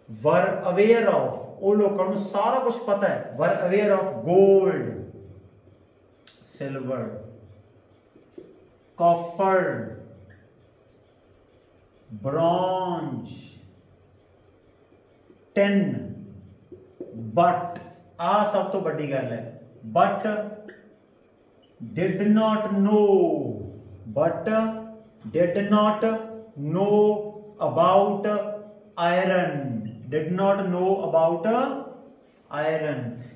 were aware of, ਉਹ ਲੋਕਾਂ ਨੂੰ ਸਾਰਾ ਕੁਝ ਪਤਾ ਹੈ, were aware of gold, silver, copper, bronze, tin, but ਆ ਸਭ ਤੋਂ ਵੱਡੀ ਗੱਲ ਹੈ, but did not know about iron,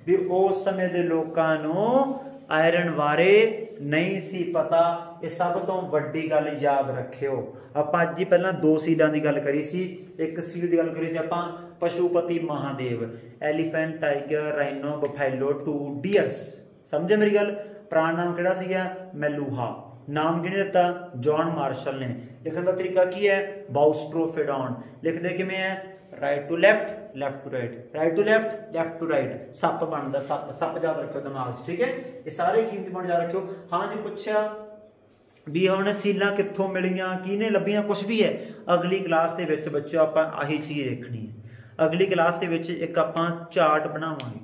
ਵੀ ਉਸ ਸਮੇਂ ਦੇ ਲੋਕਾਂ ਨੂੰ ਆਇਰਨ ਬਾਰੇ ਨਹੀਂ ਸੀ ਪਤਾ। ਇਹ ਸਭ ਤੋਂ ਵੱਡੀ ਗੱਲ ਯਾਦ ਰੱਖਿਓ। ਆਪਾਂ ਅੱਜ ਹੀ ਪਹਿਲਾਂ 2 ਸੀਲਾਂ ਦੀ ਗੱਲ ਕਰੀ ਸੀ, ਇੱਕ ਸੀਲ ਦੀ ਗੱਲ ਕਰੀ ਸੀ ਆਪਾਂ Pashupati Mahadev, elephant, tiger, rhino, buffalo, 2 deers. ਸਮਝੇ ਮੇਰੀ ਗੱਲ। ਪੁਰਾਣਾ ਨਾਮ ਕਿਹੜਾ ਸੀਗਾ, ਮੈਲੂਹਾ। ਨਾਮ ਕਿਹਨੇ ਦਿੱਤਾ, ਜੌਨ ਮਾਰਸ਼ਲ ਨੇ। ਲਿਖਣ ਦਾ ਤਰੀਕਾ ਕੀ ਹੈ, ਬਾਉਸਟਰੋਫੇਡੌਨ। ਲਿਖਦੇ ਕਿਵੇਂ ਹੈ, right to left, left to right, right to left, left to right. ਸੱਪ ਬਣਦਾ, ਸੱਪ ਯਾਦ ਰੱਖਿਓ ਦਿਮਾਗ 'ਚ, ਠੀਕ ਹੈ। ਇਹ ਸਾਰੇ ਕੀਮਤੀ ਪੁਆਇੰਟ ਯਾਦ ਰੱਖਿਓ। ਹਾਂ ਜੀ ਪੁੱਛਿਆ ਵੀ ਹੁਣ ਸੀਲਾਂ ਕਿੱਥੋਂ ਮਿਲੀਆਂ, ਕਿਹਨੇ ਲੱਭੀਆਂ, ਕੁਛ ਵੀ ਹੈ, ਅਗਲੀ ਕਲਾਸ ਦੇ ਵਿੱਚ ਬੱਚਿਓ ਆਪਾਂ ਆਹੀ ਚੀਜ਼ ਦੇਖਣੀ ਹੈ। ਅਗਲੀ ਕਲਾਸ ਦੇ ਵਿੱਚ ਇੱਕ ਆਪਾਂ ਚਾਰਟ ਬਣਾਵਾਂਗੇ।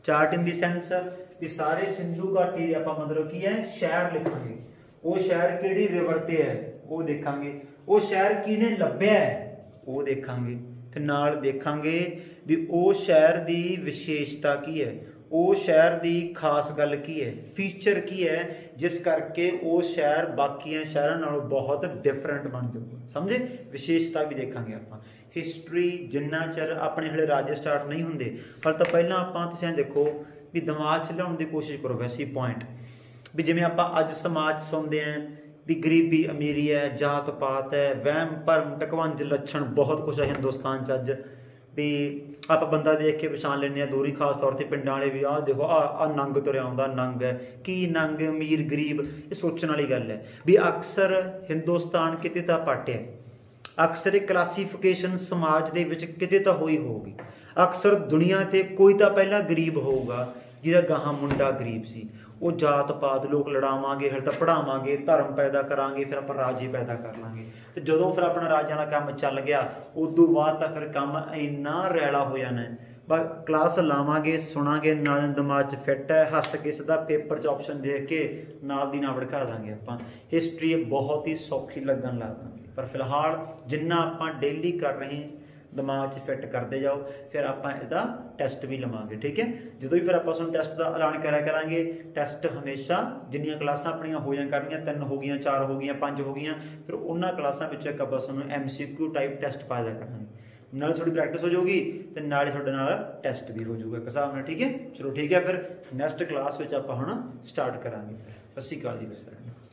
ਚਾਰਟ ਇਨ ਦੀ ਸੈਂਸ ਵੀ ਸਾਰੇ ਸਿੰਧੂ ਘਾਟੀ ਦੇ ਆਪਾਂ ਮਤਲਬ ਕੀ ਹੈ, ਸ਼ਹਿਰ ਲਿਖਾਂਗੇ। ਉਹ ਸ਼ਹਿਰ ਕਿਹੜੀ ਰਿਵਰ ਤੇ ਹੈ ਉਹ ਦੇਖਾਂਗੇ, ਉਹ ਸ਼ਹਿਰ ਕਿਹਨੇ ਲੱਭਿਆ ਹੈ ਉਹ ਦੇਖਾਂਗੇ, ਤੇ ਨਾਲ ਦੇਖਾਂਗੇ ਵੀ ਉਹ ਸ਼ਹਿਰ ਦੀ ਵਿਸ਼ੇਸ਼ਤਾ ਕੀ ਹੈ, ਉਹ ਸ਼ਹਿਰ ਦੀ ਖਾਸ ਗੱਲ ਕੀ ਹੈ, ਫੀਚਰ ਕੀ ਹੈ, ਜਿਸ ਕਰਕੇ ਉਹ ਸ਼ਹਿਰ ਬਾਕੀਆਂ ਸ਼ਹਿਰਾਂ ਨਾਲੋਂ ਬਹੁਤ ਡਿਫਰੈਂਟ ਬਣ ਜਾਊਗਾ। ਸਮਝੇ। ਵਿਸ਼ੇਸ਼ਤਾ ਵੀ ਦੇਖਾਂਗੇ ਆਪਾਂ। ਹਿਸਟਰੀ ਜਿੰਨਾ ਚਿਰ ਆਪਣੇ ਹਲੇ ਰਾਜੇ ਸਟਾਰਟ ਨਹੀਂ ਹੁੰਦੇ, ਪਰ ਤਾਂ ਪਹਿਲਾਂ ਆਪਾਂ ਤੁਸੀਂ ਦੇਖੋ ਵੀ ਦਿਮਾਗ 'ਚ ਲਿਆਉਣ ਦੀ ਕੋਸ਼ਿਸ਼ ਕਰੋ ਵੈਸੇ ਪੁਆਇੰਟ ਵੀ ਜਿਵੇਂ ਆਪਾਂ ਅੱਜ ਸਮਾਜ ਸੁਣਦੇ ਆਂ ਵੀ ਗਰੀਬੀ ਅਮੀਰੀ ਹੈ, ਜਾਤ ਪਾਤ ਹੈ, ਵਹਿਮ ਭਰਮ, ਟਕਵੰਜ ਲੱਛਣ, ਬਹੁਤ ਕੁਛ ਹੈ ਹਿੰਦੁਸਤਾਨ 'ਚ ਅੱਜ। ਵੀ ਆਪਾਂ ਬੰਦਾ ਦੇਖ ਕੇ ਪਛਾਣ ਲੈਂਦੇ ਹਾਂ ਦੂਰੀ, ਖਾਸ ਤੌਰ 'ਤੇ ਪਿੰਡਾਂ ਵਾਲੇ ਵੀ ਆਹ ਦੇਖੋ ਆਹ ਨੰਗ ਤੁਰਿਆ ਆਉਂਦਾ, ਨੰਗ ਹੈ। ਕੀ ਨੰਗ, ਅਮੀਰ, ਗਰੀਬ, ਇਹ ਸੋਚਣ ਵਾਲੀ ਗੱਲ ਹੈ। ਵੀ ਅਕਸਰ ਹਿੰਦੁਸਤਾਨ ਕਿਤੇ ਤਾਂ ਪਾਟਿਆ, ਅਕਸਰ ਇਹ ਕਲਾਸੀਫਿਕੇਸ਼ਨ ਸਮਾਜ ਦੇ ਵਿੱਚ ਕਿਤੇ ਤਾਂ ਹੋਈ ਹੋਊਗੀ। ਅਕਸਰ ਦੁਨੀਆ 'ਤੇ ਕੋਈ ਤਾਂ ਪਹਿਲਾਂ ਗਰੀਬ ਹੋਊਗਾ ਜਿਹਦਾ ਗਾਹਾਂ ਮੁੰਡਾ ਗਰੀਬ ਸੀ। ਉਹ ਜਾਤ ਪਾਤ ਲੋਕ ਲੜਾਵਾਂਗੇ, ਫਿਰ ਤਾਂ ਪੜ੍ਹਾਵਾਂਗੇ, ਧਰਮ ਪੈਦਾ ਕਰਾਂਗੇ, ਫਿਰ ਆਪਾਂ ਰਾਜੇ ਪੈਦਾ ਕਰ ਲਾਂਗੇ। ਤੇ ਜਦੋਂ ਫਿਰ ਆਪਣਾ ਰਾਜਾਂ ਦਾ ਕੰਮ ਚੱਲ ਗਿਆ ਉਦੋਂ ਬਾਅਦ ਤਾਂ ਫਿਰ ਕੰਮ ਇੰਨਾ ਰੈਲਾ ਹੋ ਜਾਣਾ। ਬਸ ਕਲਾਸ ਲਾਵਾਂਗੇ, ਸੁਣਾਂਗੇ, ਨਾਲ ਦਿਮਾਗ 'ਚ ਫਿੱਟ ਹੈ, ਹੱਸ ਕੇ ਸਿੱਧਾ ਪੇਪਰ 'ਚ ਆਪਸ਼ਨ ਦੇਖ ਕੇ ਨਾਲ ਦੀ ਨਾਲ ਭੜਕਾ ਦਾਂਗੇ ਆਪਾਂ। ਹਿਸਟਰੀ ਬਹੁਤ ਹੀ ਸੌਖੀ ਲੱਗਣ ਲੱਗ ਦਾਂਗੇ। ਪਰ ਫਿਲਹਾਲ ਜਿੰਨਾ ਆਪਾਂ ਡੇਲੀ ਕਰ ਰਹੇ ਦਿਮਾਗ 'ਚ ਫਿੱਟ ਕਰਦੇ ਜਾਓ, ਫਿਰ ਆਪਾਂ ਇਹਦਾ ਟੈਸਟ ਵੀ ਲਵਾਂਗੇ। ਠੀਕ ਹੈ, ਜਦੋਂ ਵੀ ਫਿਰ ਆਪਾਂ ਤੁਹਾਨੂੰ ਟੈਸਟ ਦਾ ਐਲਾਨ ਕਰਿਆ ਕਰਾਂਗੇ। ਟੈਸਟ ਹਮੇਸ਼ਾ ਜਿੰਨੀਆਂ ਕਲਾਸਾਂ ਆਪਣੀਆਂ ਹੋ ਜਾਣ ਕਰਨੀਆਂ, 3 ਹੋ ਗਈਆਂ, 4 ਹੋ ਗਈਆਂ, 5 ਹੋ ਗਈਆਂ, ਫਿਰ ਉਹਨਾਂ ਕਲਾਸਾਂ ਵਿੱਚ ਇੱਕ ਆਪਾਂ ਤੁਹਾਨੂੰ MCQ ਟਾਈਪ ਟੈਸਟ ਪਾ ਦਿਆ ਕਰਾਂਗੇ। ਨਾਲ ਥੋੜੀ ਪ੍ਰੈਕਟਿਸ ਹੋ ਜਾਊਗੀ ਤੇ ਨਾਲ ਤੁਹਾਡੇ ਨਾਲ ਟੈਸਟ ਵੀ ਹੋ ਜਾਊਗਾ ਇੱਕ ਹਿਸਾਬ ਨਾਲ। ਠੀਕ ਹੈ, ਚਲੋ ਠੀਕ ਹੈ, ਫਿਰ ਨੈਕਸਟ ਕਲਾਸ ਵਿੱਚ ਆਪਾਂ ਹੁਣ ਸਟਾਰਟ ਕਰਾਂਗੇ। ਸਤਿ ਸ਼੍ਰੀ ਅਕਾਲ ਜੀ ਫਿਰ ਸਾਰਿਆਂ ਨੂੰ।